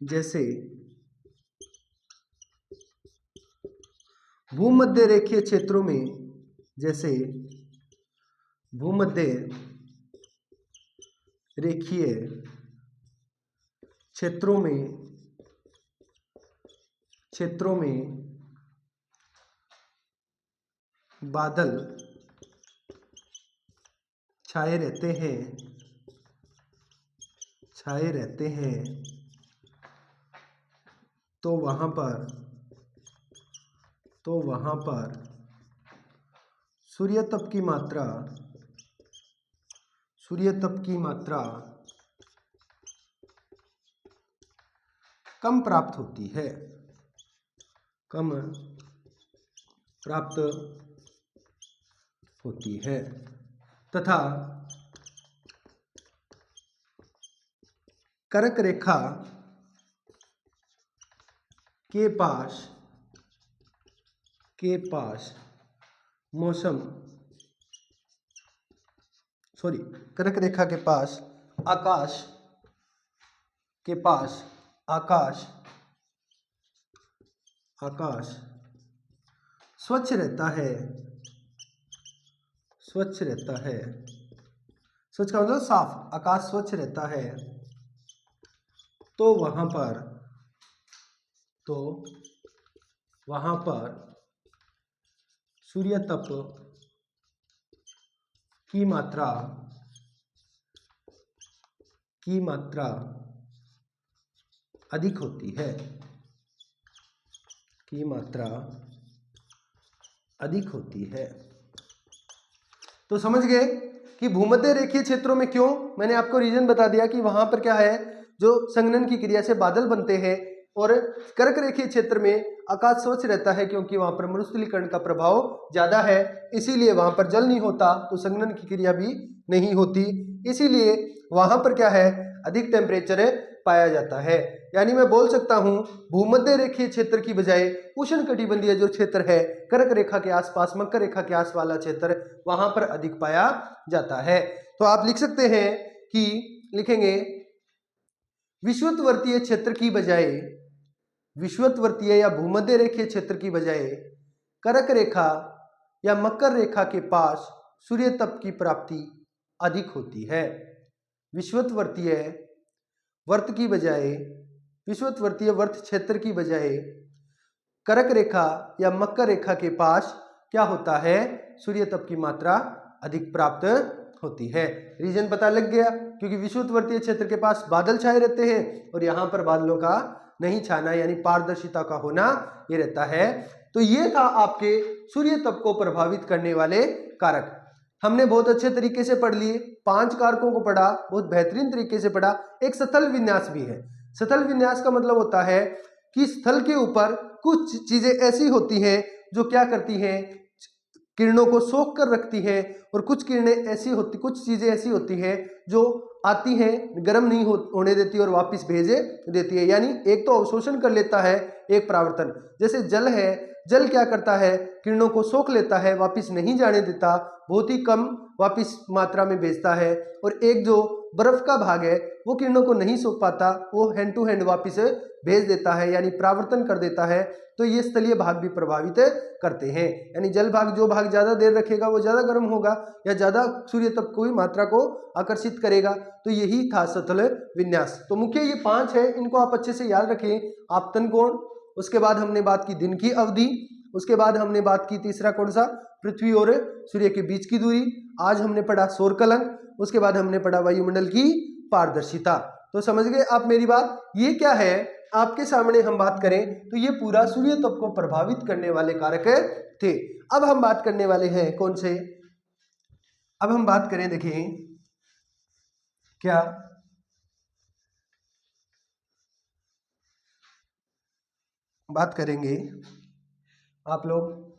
जैसे भूमध्य रेखीय क्षेत्रों में, क्षेत्रों में बादल छाए रहते हैं, तो वहां पर सूर्य तप की मात्रा कम प्राप्त होती है, कम प्राप्त होती है तथा कर्क रेखा के पास मौसम कर्क रेखा के पास आकाश स्वच्छ रहता है, स्वच्छ का मतलब साफ, आकाश स्वच्छ रहता है तो वहां पर सूर्य तप की मात्रा अधिक होती है, तो समझ गए कि भूमध्य रेखीय क्षेत्रों में क्यों, मैंने आपको रीजन बता दिया कि वहां पर क्या है, जो संघनन की क्रिया से बादल बनते हैं, और कर्क रेखीय क्षेत्र में आकाश स्वच्छ रहता है क्योंकि वहां पर मरुस्थलीकरण का प्रभाव ज्यादा है, इसीलिए वहां पर जल नहीं होता, तो संघनन की क्रिया भी नहीं होती, इसीलिए वहां पर क्या है, अधिक टेम्परेचर पाया जाता है। यानी मैं बोल सकता हूं भूमध्य रेखीय क्षेत्र की बजाय उष्णकटिबंधीय जो क्षेत्र है, कर्क रेखा के आसपास, मकर रेखा के आस वाला क्षेत्र, वहां पर अधिक पाया जाता है। तो आप लिख सकते हैं कि लिखेंगे विषुवतवर्तीय क्षेत्र की बजाय, विषुवतवर्तीय या भूमध्य रेखीय क्षेत्र की बजाय कर्क रेखा या मकर रेखा के पास सूर्य तप की प्राप्ति अधिक होती है। विषुवतवर्तीय वर्त क्षेत्र की बजाय कर्क रेखा या मकर रेखा के पास क्या होता है, सूर्य तप की मात्रा अधिक प्राप्त होती है। रीजन पता लग गया, क्योंकि विषुवतवर्तीय क्षेत्र के पास बादल छाए रहते हैं और यहाँ पर बादलों का नहीं छाना, यानी पारदर्शिता का होना ये रहता है। तो ये था आपके सूर्य तप को प्रभावित करने वाले कारक। हमने बहुत अच्छे तरीके से पढ़ लिए, 5 कारकों को पढ़ा, बहुत बेहतरीन तरीके से पढ़ा। एक स्थल विन्यास भी है। स्थल विन्यास का मतलब होता है कि स्थल के ऊपर कुछ चीजें ऐसी होती हैं जो क्या करती हैं, किरणों को सोख कर रखती है, और कुछ चीजें ऐसी होती हैं जो आती हैं, गर्म नहीं होने देती और वापस भेज देती है। यानी एक तो अवशोषण कर लेता है, एक परावर्तन। जैसे जल है, जल क्या करता है, किरणों को सोख लेता है, वापस नहीं जाने देता, बहुत ही कम वापस मात्रा में भेजता है। और एक जो बर्फ का भाग है वो किरणों को नहीं सोख पाता, वो हैंड टू हैंड वापस भेज देता है, यानी परावर्तन कर देता है। तो ये स्थलीय भाग भी प्रभावित करते हैं। यानी जल भाग, जो भाग ज्यादा देर रखेगा वो ज्यादा गर्म होगा या ज्यादा सूर्य तप की मात्रा को आकर्षित करेगा। तो यही था स्थल विन्यास। तो मुख्य ये 5 है, इनको आप अच्छे से याद रखें। आपतन कोण, उसके बाद हमने बात की दिन की अवधि, उसके बाद हमने बात की तीसरा कौन सा, पृथ्वी और सूर्य के बीच की दूरी। आज हमने पढ़ा सौर कलंक, उसके बाद हमने पढ़ा वायुमंडल की पारदर्शिता। तो समझ गए आप मेरी बात। ये क्या है, आपके सामने हम बात करें तो ये पूरा सूर्य तप को प्रभावित करने वाले कारक थे। अब हम बात करने वाले हैं कौन से, अब हम बात करें, देखें क्या, बात करेंगे, आप लोग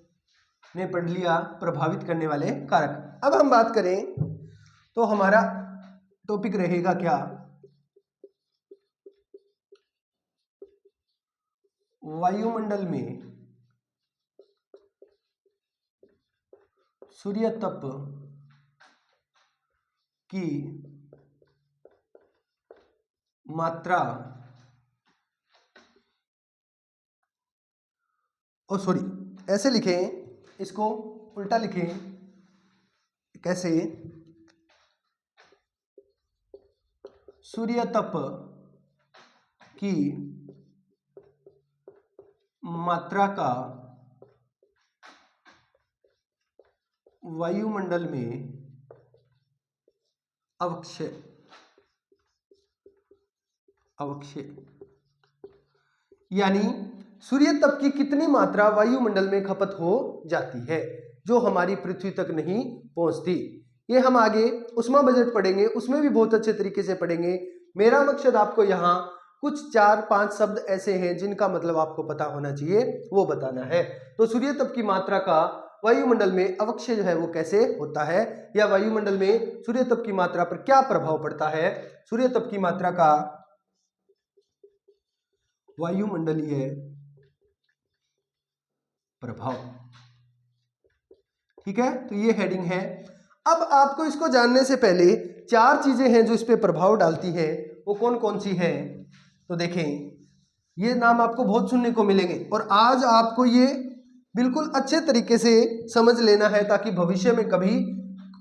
ने पढ़ लिया प्रभावित करने वाले कारक। अब हम बात करें तो हमारा टॉपिक रहेगा क्या, वायुमंडल में सूर्य तप की मात्रा, ऐसे लिखें, इसको उल्टा लिखें, कैसे, सूर्य तप की मात्रा का वायुमंडल में अवक्षय, यानी सूर्य तप की कितनी मात्रा वायुमंडल में खपत हो जाती है जो हमारी पृथ्वी तक नहीं पहुंचती। ये हम आगे उष्मा बजट पढ़ेंगे, उसमें भी बहुत अच्छे तरीके से पढ़ेंगे। मेरा मकसद आपको यहाँ कुछ 4-5 शब्द ऐसे हैं जिनका मतलब आपको पता होना चाहिए, वो बताना है। तो सूर्य तप की मात्रा का वायुमंडल में अवक्षय जो है वो कैसे होता है, या वायुमंडल में सूर्य तप की मात्रा पर क्या प्रभाव पड़ता है। सूर्य तप की मात्रा का वायुमंडलीय प्रभाव, ठीक है, तो ये हेडिंग है। अब आपको इसको जानने से पहले 4 चीजें हैं जो इस पे प्रभाव डालती हैं, वो कौन कौन सी हैं। तो देखें, ये नाम आपको बहुत सुनने को मिलेंगे और आज आपको ये बिल्कुल अच्छे तरीके से समझ लेना है ताकि भविष्य में कभी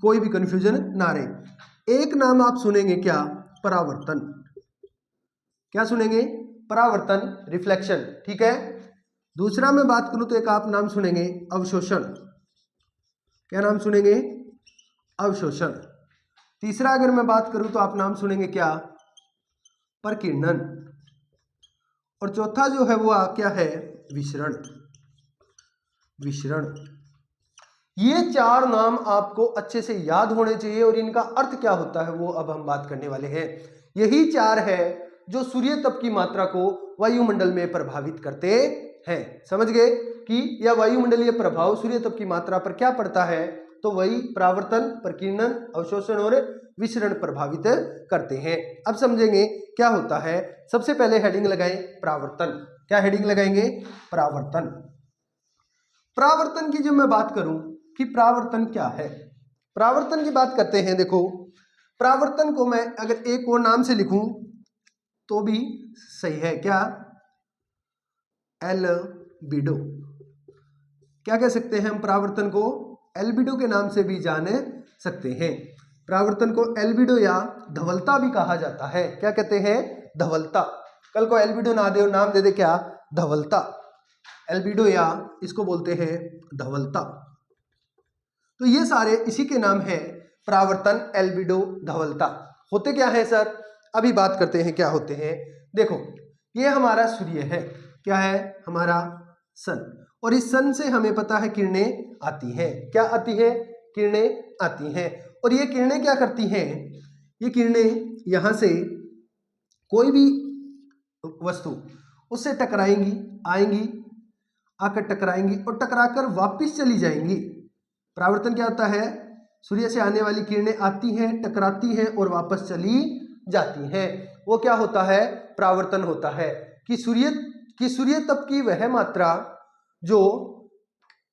कोई भी कंफ्यूजन ना रहे। एक नाम आप सुनेंगे क्या, परावर्तन। क्या सुनेंगे, परावर्तन, रिफ्लेक्शन, ठीक है। दूसरा मैं बात करूं तो एक आप नाम सुनेंगे अवशोषण। क्या नाम सुनेंगे, अवशोषण। तीसरा अगर मैं बात करूं तो आप नाम सुनेंगे क्या, प्रकीर्णन। और चौथा जो है वो क्या है, विसरण। विसरण। ये 4 नाम आपको अच्छे से याद होने चाहिए और इनका अर्थ क्या होता है वो अब हम बात करने वाले हैं। यही 4 है जो सूर्य तप की मात्रा को वायुमंडल में प्रभावित करते हैं। समझ गए कि यह वायुमंडलीय प्रभाव सूर्य तप की मात्रा पर क्या पड़ता है, तो वही परावर्तन, प्रकीर्णन, अवशोषण और विसरण प्रभावित करते हैं। अब समझेंगे क्या होता है। सबसे पहले हेडिंग लगाएं परावर्तन। क्या हेडिंग लगाएंगे, परावर्तन। परावर्तन की जब मैं बात करूं कि परावर्तन क्या है, परावर्तन की बात करते हैं। देखो, परावर्तन को मैं अगर एक और नाम से लिखूं तो भी सही है। क्या, एल्बिडो। क्या कह सकते हैं हम परावर्तन को, एल्बिडो के नाम से भी जाने सकते हैं। परावर्तन को एल्बिडो या धवलता भी कहा जाता है। क्या कहते हैं, धवलता। कल को एल्बिडो ना दे और नाम दे दे क्या, धवलता। एल्बिडो या इसको बोलते हैं धवलता। तो ये सारे इसी के नाम है, परावर्तन, एल्बिडो, धवलता। होते क्या है सर, अभी बात करते हैं क्या होते हैं। देखो, ये हमारा सूर्य है, क्या है हमारा सन, और इस सन से हमें पता है किरणें आती हैं। क्या आती है, किरणें आती हैं। और ये किरणें क्या करती हैं, ये किरणें यहां से कोई भी वस्तु उससे टकराएंगी, आएंगी, आकर टकराएंगी और टकराकर वापस चली जाएंगी। परावर्तन क्या होता है, सूर्य से आने वाली किरणें आती हैं, टकराती हैं और वापस चली जाती हैं। वो क्या होता है, परावर्तन होता है कि सूर्य तप की वह मात्रा जो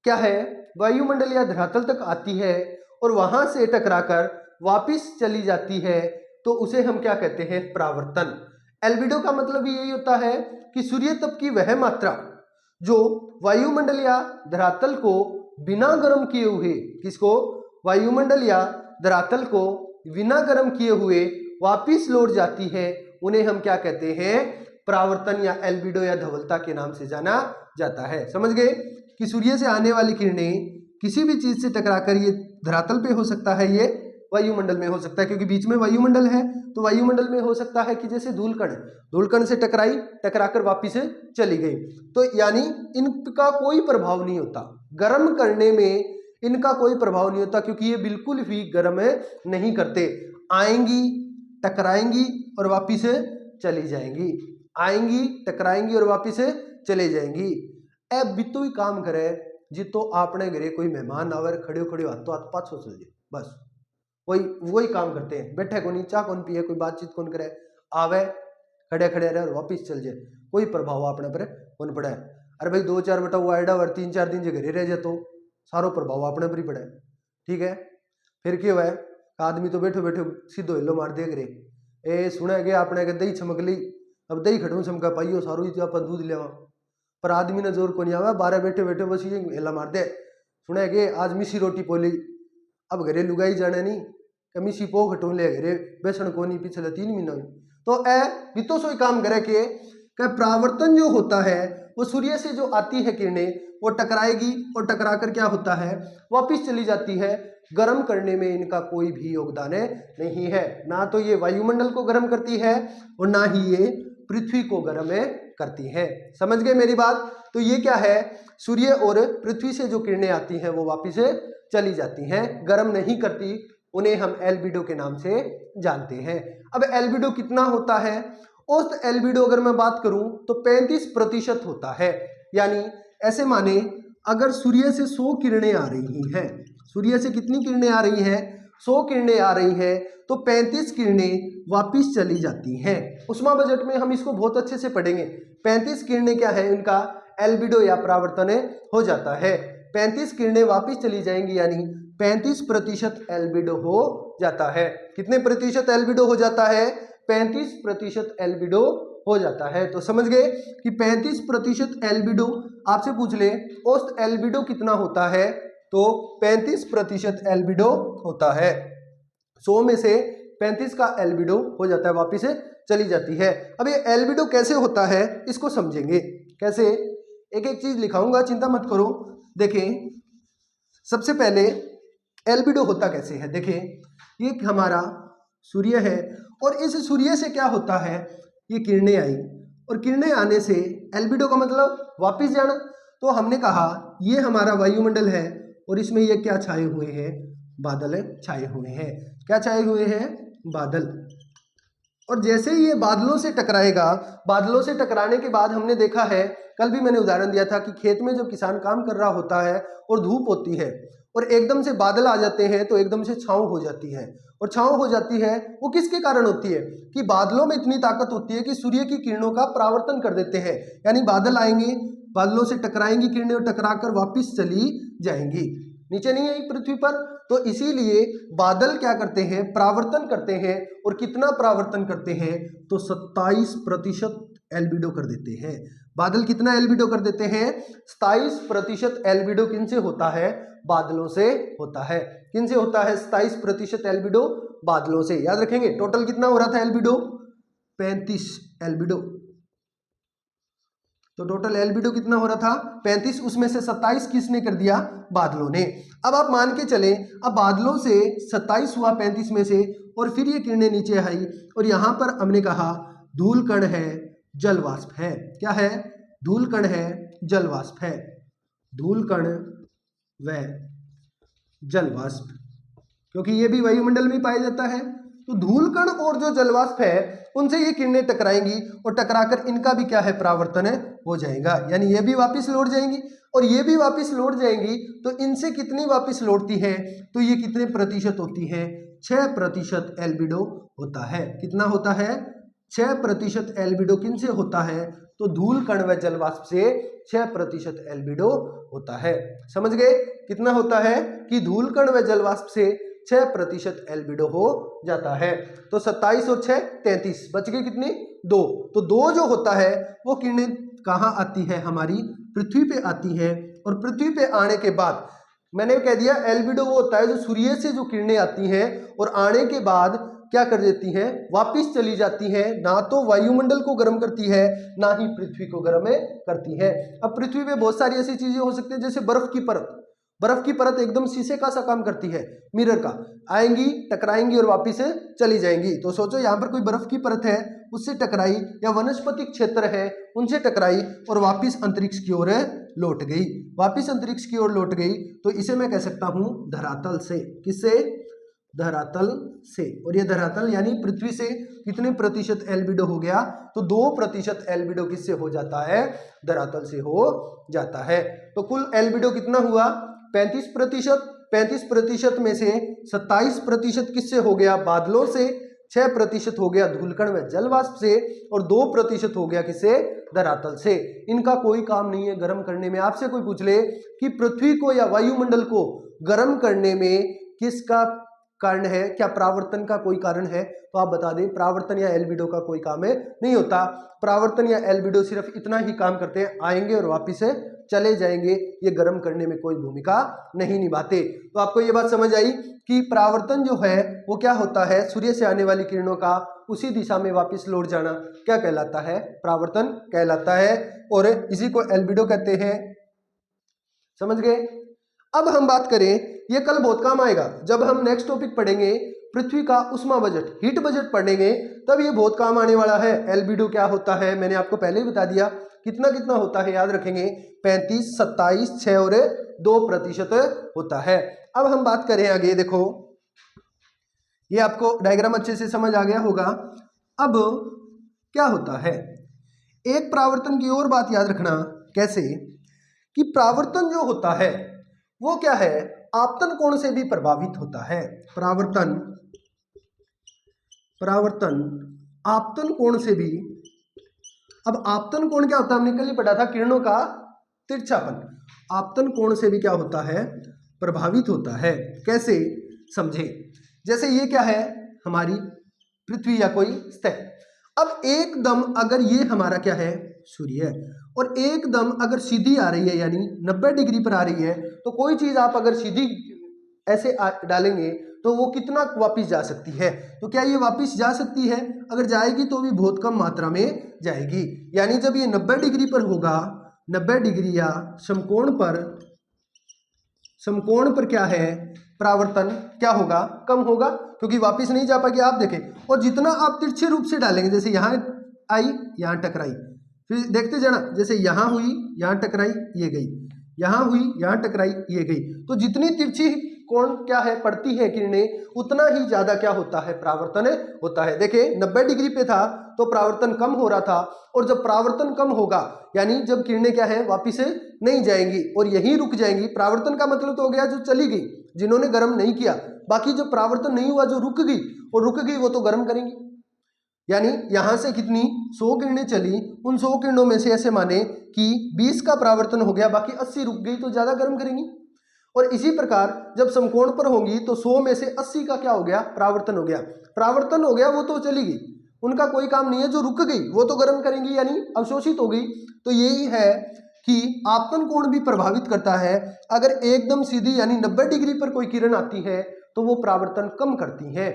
क्या है, वायुमंडल या धरातल तक आती है और वहां से टकराकर वापस चली जाती है, तो उसे हम क्या कहते हैं, परावर्तन। एल्बिडो का मतलब यही होता है कि सूर्य तप की वह मात्रा जो वायुमंडल या धरातल को बिना गर्म किए हुए, किसको, वायुमंडल या धरातल को बिना गर्म किए हुए वापिस लौट जाती है, उन्हें हम क्या कहते हैं, परावर्तन या एल्बिडो या धवलता के नाम से जाना जाता है। समझ गए कि सूर्य से आने वाली किरणें किसी भी चीज से टकराकर, ये धरातल पे हो सकता है, ये वायुमंडल में हो सकता है क्योंकि बीच में वायुमंडल है, तो वायुमंडल में हो सकता है कि जैसे धूलकण से टकराई, टकराकर वापिस चली गई, तो यानी इनका कोई प्रभाव नहीं होता, गर्म करने में इनका कोई प्रभाव नहीं होता क्योंकि ये बिल्कुल भी गर्म नहीं करते। आएंगी, टकराएंगी और वापिस चली जाएंगी, आएंगी, टकराएंगी और वापिस चले जाएंगी। ए बितो ही काम करे जितो आपने घरे कोई मेहमान आवर, खड़े खड़े हाथों हाथ पाछो चल जाए, बस वही काम करते हैं। बैठे को नहीं, चाह कौन पिए, कोई बातचीत कौन करे, आवे, खड़े खड़े रहे और वापिस चल जाए, कोई प्रभाव अपने पर कौन पड़ा है। अरे भाई 2-4 बटा वो आइडा और 3-4 दिन जो घरे रह जाए तो सारो प्रभाव अपने पर ही पड़ा है, ठीक है। फिर क्यों है, आदमी तो बैठो बैठो सीधो हिलो मार देख रहे, ए सुने गए आपने के दही चमक ली, अब दही खटू चमका पाइयो सारू ही अपन दूध लिया, पर आदमी ने जोर को नहीं आवा, 12 बैठे बैठे बस ये हिला मार दे। सुने गए आज मिसी रोटी पोली, अब घरे लुगाई जाने नहीं, मिसी पो खटू ले घरे बेसन को नहीं, पिछले 3 महीना में तो ए बितो सोई काम करे के परावर्तन जो होता है वो सूर्य से जो आती है किरणें वो टकराएगी और टकराकर क्या होता है, वापिस चली जाती है। गर्म करने में इनका कोई भी योगदान नहीं है, ना तो ये वायुमंडल को गर्म करती है और ना ही ये पृथ्वी को गर्म करती है। समझ गए मेरी बात। तो ये क्या है, सूर्य और पृथ्वी से जो किरणें आती हैं वो वापिस चली जाती हैं, गर्म नहीं करती, उन्हें हम एल्बिडो के नाम से जानते हैं। अब एल्बिडो कितना होता है औसत एल्बिडो अगर मैं बात करूं तो 35% होता है। यानी ऐसे माने अगर सूर्य से 100 किरणें आ रही हैं, सूर्य से कितनी किरणें आ रही हैं, 100 किरणें आ रही हैं, तो 35 किरणें वापिस चली जाती हैं। उष्मा बजट में हम इसको बहुत अच्छे से पढ़ेंगे। 35 किरणें क्या है, इनका एल्बिडो या परावर्तन हो जाता है। 35 किरणें वापिस चली जाएंगी, यानी 35% एल्बिडो हो जाता है। कितने प्रतिशत एल्बिडो हो जाता है? 35% एल्बिडो हो जाता है। तो समझ गए कि 35% एल्बिडो आपसे पूछ ले औसत एल्बिडो कितना होता है, तो 35% एल्बिडो होता है। 100 में से 35 का एल्बिडो हो जाता है, वापिस चली जाती है। अब ये एल्बिडो कैसे होता है इसको समझेंगे। कैसे? एक एक चीज लिखाऊंगा, चिंता मत करो। देखें, सबसे पहले एल्बिडो होता कैसे है। देखें, ये हमारा सूर्य है और इस सूर्य से क्या होता है, ये किरणें आई और किरणें आने से एल्बिडो का मतलब वापिस जाना। तो हमने कहा ये हमारा वायुमंडल है और इसमें ये क्या छाए हुए हैं, बादल छाए हुए हैं। क्या छाए हुए हैं? बादल। और जैसे ही ये बादलों से टकराएगा, बादलों से टकराने के बाद हमने देखा है, कल भी मैंने उदाहरण दिया था कि खेत में जब किसान काम कर रहा होता है और धूप होती है और एकदम से बादल आ जाते हैं तो एकदम से छांव हो जाती है। और छांव हो जाती है वो किसके कारण होती है कि बादलों में इतनी ताकत होती है कि सूर्य की किरणों का परावर्तन कर देते हैं। यानी बादल आएंगे, बादलों से टकराएंगी किरणें और टकराकर वापिस चली जाएंगी, नीचे नहीं आई पृथ्वी पर। तो इसीलिए बादल क्या करते हैं, परावर्तन करते हैं। और कितना परावर्तन करते हैं, तो 27% एल्बिडो कर देते हैं। बादल कितना एल्बिडो कर देते हैं? 27% एल्बिडो किनसे होता है? बादलों से होता है। किनसे होता है 27% एल्बिडो? बादलों से। याद रखेंगे टोटल कितना हो रहा था एल्बिडो? 35 एल्बिडो। तो टोटल एल्बिडो कितना हो रहा था? 35। उसमें से 27 किसने कर दिया? बादलों ने। अब आप मान के चलें, अब बादलों से 27 हुआ 35 में से, और फिर ये किरणें नीचे आई और यहां पर हमने कहा धूल कण है, जल वाष्प है। क्या है? धूल कण है, जल वाष्प है। धूल कण व जल वाष्प, क्योंकि ये भी वायुमंडल में पाया जाता है। तो धूल कण और जो जलवाष्प है उनसे ये किरणें टकराएंगी और टकराकर इनका भी क्या है, परावर्तन हो जाएगा। यानी ये भी वापस लौट जाएंगी और ये भी वापस लौट जाएंगी। तो इनसे कितनी वापस लौटती है, तो ये कितने प्रतिशत होती है? 6% एल्बिडो होता है। कितना होता है? 6% एल्बिडो किनसे होता है? तो धूल कण व जलवाष्प से 6% एल्बिडो होता है। समझ गए कितना होता है कि धूल कण व जलवाष्प से 6% एल्बिडो हो जाता है। तो 27 और 6 33, बच गए कितनी? 2। तो 2 जो होता है वो किरणें कहाँ आती है? हमारी पृथ्वी पे आती है। और पृथ्वी पे आने के बाद मैंने कह दिया एल्बिडो वो होता है जो सूर्य से जो किरणें आती हैं और आने के बाद क्या कर देती हैं, वापिस चली जाती हैं। ना तो वायुमंडल को गर्म करती है, ना ही पृथ्वी को गर्म करती है। अब पृथ्वी पे बहुत सारी ऐसी चीजें हो सकती है, जैसे बर्फ की परत। बर्फ की परत एकदम शीशे का सा काम करती है, मिरर का। आएंगी, टकराएंगी और वापिस चली जाएंगी। तो सोचो यहाँ पर कोई बर्फ की परत है, उससे टकराई, या वनस्पति क्षेत्र है उनसे टकराई और वापिस अंतरिक्ष की ओर लौट गई। वापिस अंतरिक्ष की ओर लौट गई तो इसे मैं कह सकता हूं धरातल से। किससे? धरातल से। और ये धरातल यानी पृथ्वी से कितने प्रतिशत एल्बिडो हो गया? तो 2% एल्बिडो किससे हो जाता है? धरातल से हो जाता है। तो कुल एल्बिडो कितना हुआ? 35%। 35% में से 27% किससे हो गया? बादलों से। 6% हो गया धूलकण व जलवाष्प से और 2% हो गया किससे? धरातल से। इनका कोई काम नहीं है गर्म करने में। आपसे कोई पूछ ले कि पृथ्वी को या वायुमंडल को गर्म करने में किसका कारण है, क्या परावर्तन का कोई कारण है, तो आप बता दें परावर्तन या एल्बिडो का कोई काम है नहीं होता। परावर्तन या एल्बिडो सिर्फ इतना ही काम करते हैं, आएंगे और वापिस चले जाएंगे। ये गर्म करने में कोई भूमिका नहीं निभाते। तो आपको ये बात समझ आई कि परावर्तन जो है वो क्या होता है? सूर्य से आने वाली किरणों का उसी दिशा में वापस लौट जाना क्या कहलाता है? परावर्तन कहलाता है। और इसी को एल्बिडो कहते हैं। समझ गए? अब हम बात करें, ये कल बहुत काम आएगा जब हम नेक्स्ट टॉपिक पढ़ेंगे पृथ्वी का उष्मा बजट, हीट बजट पढ़ेंगे, तब ये बहुत काम आने वाला है। एल्बिडो क्या होता है मैंने आपको पहले ही बता दिया। कितना कितना होता है याद रखेंगे? 35, 27, 6 और 2% होता है। अब हम बात करें आगे, देखो ये आपको डायग्राम अच्छे से समझ आ गया होगा। अब क्या होता है। एक परावर्तन की और बात याद रखना, कैसे कि परावर्तन जो होता है वो क्या है, आपतन कोण से भी प्रभावित होता है। परावर्तन आपतन कोण से भी, अब आपतन कोण क्या होता है, हमने कल ही पढ़ा था, किरणों का तिरछापन आपतन कोण से भी क्या होता है, प्रभावित होता है। कैसे, समझे। जैसे ये क्या है, हमारी पृथ्वी या कोई सतह। अब एकदम अगर ये हमारा क्या है, सूर्य है, और एकदम अगर सीधी आ रही है यानी 90 डिग्री पर आ रही है, तो कोई चीज आप अगर सीधी ऐसे डालेंगे तो वो कितना वापिस जा सकती है, तो क्या ये वापिस जा सकती है, अगर जाएगी तो भी बहुत कम मात्रा में जाएगी। यानी जब ये 90 डिग्री पर होगा, 90 डिग्री या समकोण पर क्या है, परावर्तन क्या होगा, कम होगा, क्योंकि वापस नहीं जा पाएगी। आप देखें, और जितना आप तिरछे रूप से डालेंगे, जैसे यहाँ आई यहाँ टकराई, फिर देखते जाना, जैसे यहाँ हुई यहाँ टकराई ये गई, यहाँ हुई यहाँ टकराई ये गई, तो जितनी तिरछी कोण क्या है पड़ती है किरणें, उतना ही ज्यादा क्या होता है, परावर्तन होता है। देखिए 90 डिग्री पे था तो परावर्तन कम हो रहा था, और जब परावर्तन कम होगा यानी जब किरणें क्या है वापिस नहीं जाएंगी और यहीं रुक जाएंगी। परावर्तन का मतलब तो हो गया जो चली गई, जिन्होंने गर्म नहीं किया, बाकी जो परावर्तन नहीं हुआ, जो रुक गई, और रुक गई वो तो गर्म करेंगी। यानी यहां से कितनी 100 किरणें चली, उन 100 किरणों में से ऐसे माने कि 20 का परावर्तन हो गया, बाकी 80 रुक गई, तो ज्यादा गर्म करेंगी। और इसी प्रकार जब समकोण पर होंगी तो 100 में से 80 का क्या हो गया, परावर्तन हो गया। परावर्तन हो गया वो तो चली गई, उनका कोई काम नहीं है, जो रुक गई वो तो गर्म करेंगी यानी अवशोषित हो गई। तो यही है कि आपतन कोण भी प्रभावित करता है। अगर एकदम सीधी यानी 90 डिग्री पर कोई किरण आती है तो वो परावर्तन कम करती है,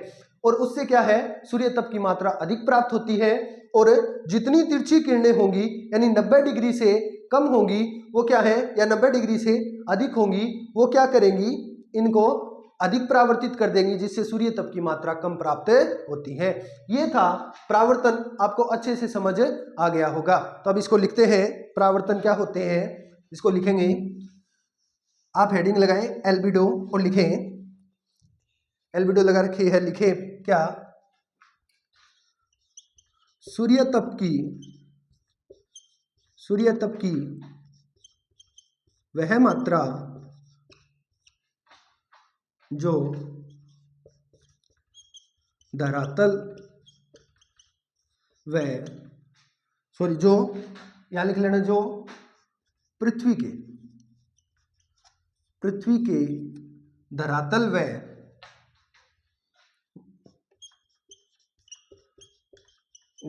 और उससे क्या है, सूर्य तप की मात्रा अधिक प्राप्त होती है। और जितनी तिरछी किरणें होंगी यानी 90 डिग्री से कम होंगी वो क्या है, या 90 डिग्री से अधिक होंगी वो क्या करेंगी, इनको अधिक परावर्तित कर देंगी, जिससे सूर्य तप की मात्रा कम प्राप्त होती है। ये था परावर्तन, आपको अच्छे से समझ आ गया होगा। तो अब इसको लिखते हैं, परावर्तन क्या होते हैं, इसको लिखेंगे। आप हेडिंग लगाएं एल्बिडो और लिखें, एल्बिडो लगा रखी है, लिखे क्या, सूर्य तप की वह मात्रा जो धरातल व जो यहां लिख लेना, जो पृथ्वी के धरातल व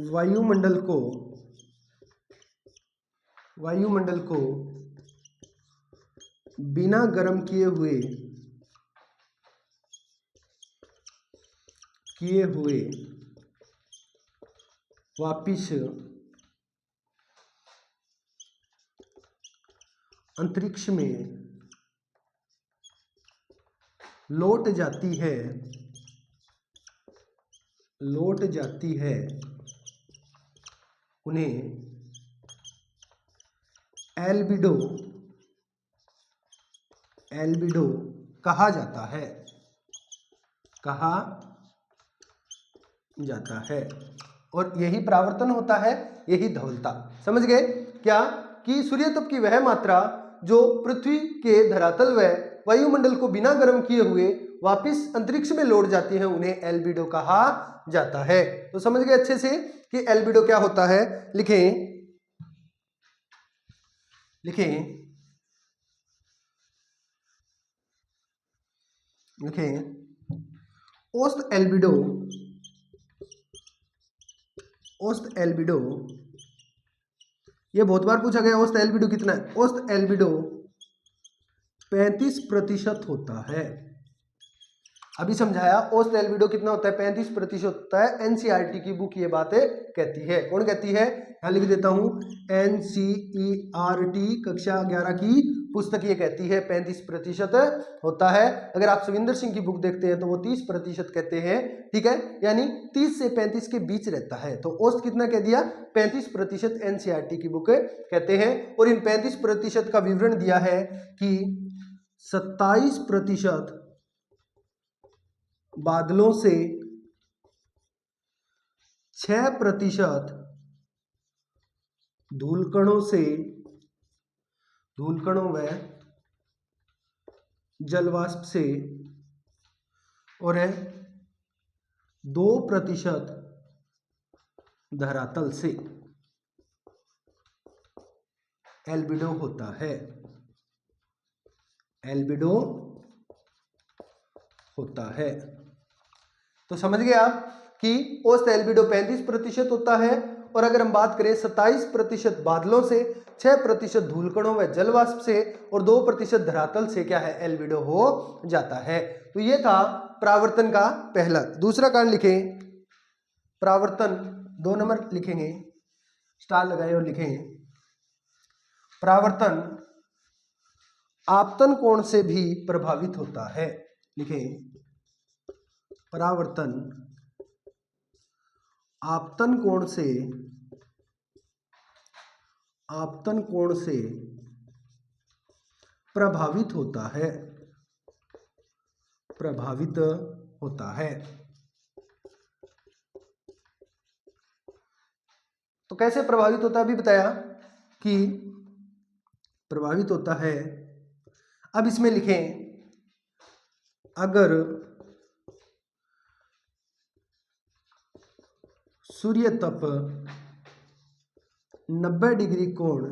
वायुमंडल को बिना गर्म किए हुए वापिस अंतरिक्ष में लौट जाती है, उन्हें एल्बिडो कहा जाता है। और यही परावर्तन होता है, यही धवलता। समझ गए क्या, कि सूर्य तप की वह मात्रा जो पृथ्वी के धरातल व वायुमंडल को बिना गर्म किए हुए वापिस अंतरिक्ष में लौट जाती है, उन्हें एल्बिडो कहा जाता है। तो समझ गए अच्छे से कि एल्बिडो क्या होता है। लिखें औसत एल्बिडो, ये बहुत बार पूछा गया, औसत एल्बिडो कितना है। औसत एल्बिडो 35% होता है। अभी समझाया औसत एल्बिडो कितना होता है, 35% होता है। एनसीईआरटी की बुक ये बातें कहती है। कौन कहती है, यहां लिख देता हूं, एनसीईआरटी कक्षा 11 की पुस्तक ये कहती है 35% होता है। अगर आप सविंदर सिंह की बुक देखते हैं तो वो 30% कहते हैं, ठीक है, यानी 30 से 35 के बीच रहता है। तो औसत कितना कह दिया, 35% एनसीईआरटी की बुक कहते हैं। और इन 35% का विवरण दिया है कि 27% बादलों से 6% धूलकणों व जलवाष्प से और है 2% धरातल से एल्बिडो होता है। एल्बिडो होता है। तो समझ गए आप कि औसत एल्बिडो 35% होता है, और अगर हम बात करें 27% बादलों से, 6% धूलकणों व जलवाष्प से और 2% धरातल से क्या है, एल्बिडो हो जाता है। तो ये था परावर्तन का पहला। दूसरा कारण लिखें, परावर्तन 2 नंबर लिखेंगे, स्टार लगाए और लिखेंगे, परावर्तन आपतन कोण से भी प्रभावित होता है। लिखें, परावर्तन आपतन कोण से प्रभावित होता है। प्रभावित होता है। तो कैसे प्रभावित होता है अभी बताया कि प्रभावित होता है। अब इसमें लिखें, अगर सूर्य तप 90 डिग्री कोण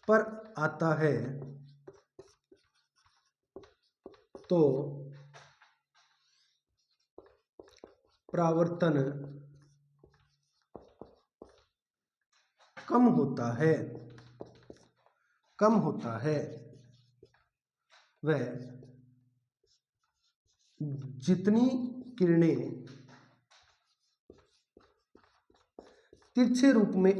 पर आता है तो परावर्तन कम होता है। वह जितनी किरणें तिरछे रूप में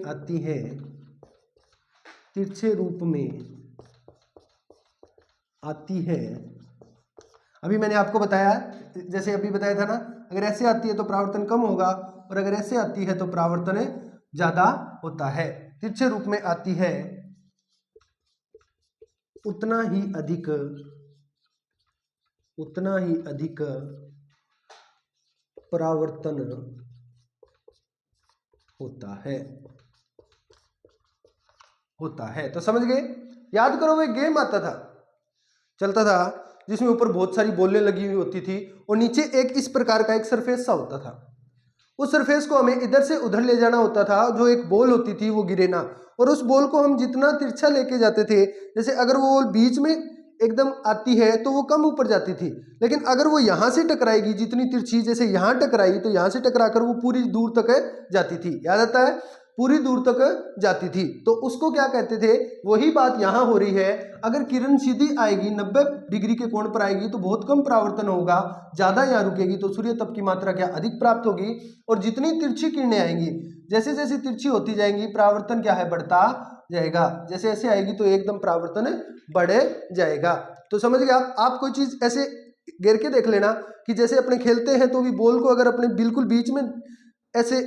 आती हैं, अभी मैंने आपको बताया, जैसे अभी बताया था ना, अगर ऐसे आती है तो परावर्तन कम होगा, और अगर ऐसे आती है तो परावर्तन ज्यादा होता है। तिरछे रूप में आती है उतना ही अधिक परावर्तन होता है। तो समझ गए? याद करो, वो एक गेम चलता था जिसमें ऊपर बहुत सारी बॉलें लगी हुई होती थी और नीचे एक इस प्रकार का एक सरफेस सा होता था। उस सरफेस को हमें इधर से उधर ले जाना होता था, जो एक बॉल होती थी वो गिरे ना, और उस बॉल को हम जितना तिरछा लेके जाते थे, जैसे अगर वो बीच में एकदम आती है तो वो कम ऊपर जाती थी, लेकिन अगर वो यहाँ से टकराएगी जितनी तिरछी, जैसे यहाँ टकराई तो यहाँ से टकराकर वो पूरी दूर तक जाती थी। याद आता है? पूरी दूर तक जाती थी। तो उसको क्या कहते थे? वही बात यहाँ हो रही है। अगर किरण सीधी आएगी 90 डिग्री के कोण पर आएगी तो बहुत कम परावर्तन होगा, ज्यादा यहाँ रुकेगी तो सूर्य तप की मात्रा क्या अधिक प्राप्त होगी, और जितनी तिरछी किरणें आएंगी, जैसे जैसे तिरछी होती जाएंगी परावर्तन क्या है, बढ़ता जाएगा। जैसे ऐसे आएगी तो एकदम परावर्तन बढ़ जाएगा। तो समझ गए आप कोई चीज ऐसे गिर के देख लेना कि जैसे अपने खेलते हैं तो भी बॉल को अगर अपने बिल्कुल बीच में ऐसे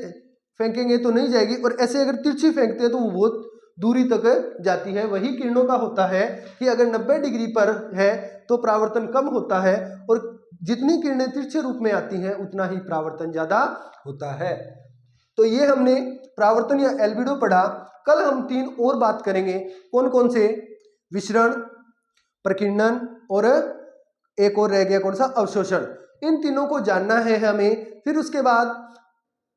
फेंकेंगे तो नहीं जाएगी, और ऐसे अगर तिरछी फेंकते हैं तो वो बहुत दूरी तक जाती है। वही किरणों का होता है कि अगर 90 डिग्री पर है तो परावर्तन कम होता है, और जितनी किरणें तिरछे रूप में आती हैं उतना ही परावर्तन ज्यादा होता है। तो ये हमने परावर्तन या एल्बिडो पढ़ा। कल हम 3 और बात करेंगे। कौन कौन से? विसरण, प्रकीर्णन, और एक और रह गया कौन सा? अवशोषण। इन तीनों को जानना है हमें। फिर उसके बाद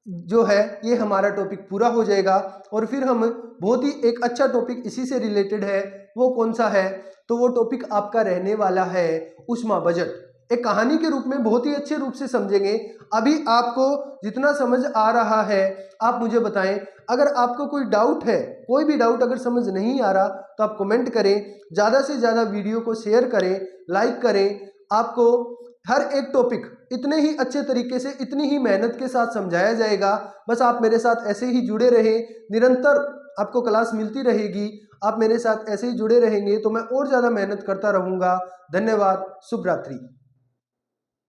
जो है ये हमारा टॉपिक पूरा हो जाएगा, और फिर हम बहुत ही एक अच्छा टॉपिक इसी से रिलेटेड है, वो कौन सा है? तो वो टॉपिक आपका रहने वाला है ऊष्मा बजट। एक कहानी के रूप में बहुत ही अच्छे रूप से समझेंगे। अभी आपको जितना समझ आ रहा है आप मुझे बताएं। अगर आपको कोई डाउट है, कोई भी डाउट अगर समझ नहीं आ रहा तो आप कमेंट करें। ज़्यादा से ज़्यादा वीडियो को शेयर करें, लाइक करें। आपको हर एक टॉपिक इतने ही अच्छे तरीके से, इतनी ही मेहनत के साथ समझाया जाएगा। बस आप मेरे साथ ऐसे ही जुड़े रहें, निरंतर आपको क्लास मिलती रहेगी। आप मेरे साथ ऐसे ही जुड़े रहेंगे तो मैं और ज़्यादा मेहनत करता रहूँगा। धन्यवाद। शुभ रात्रि।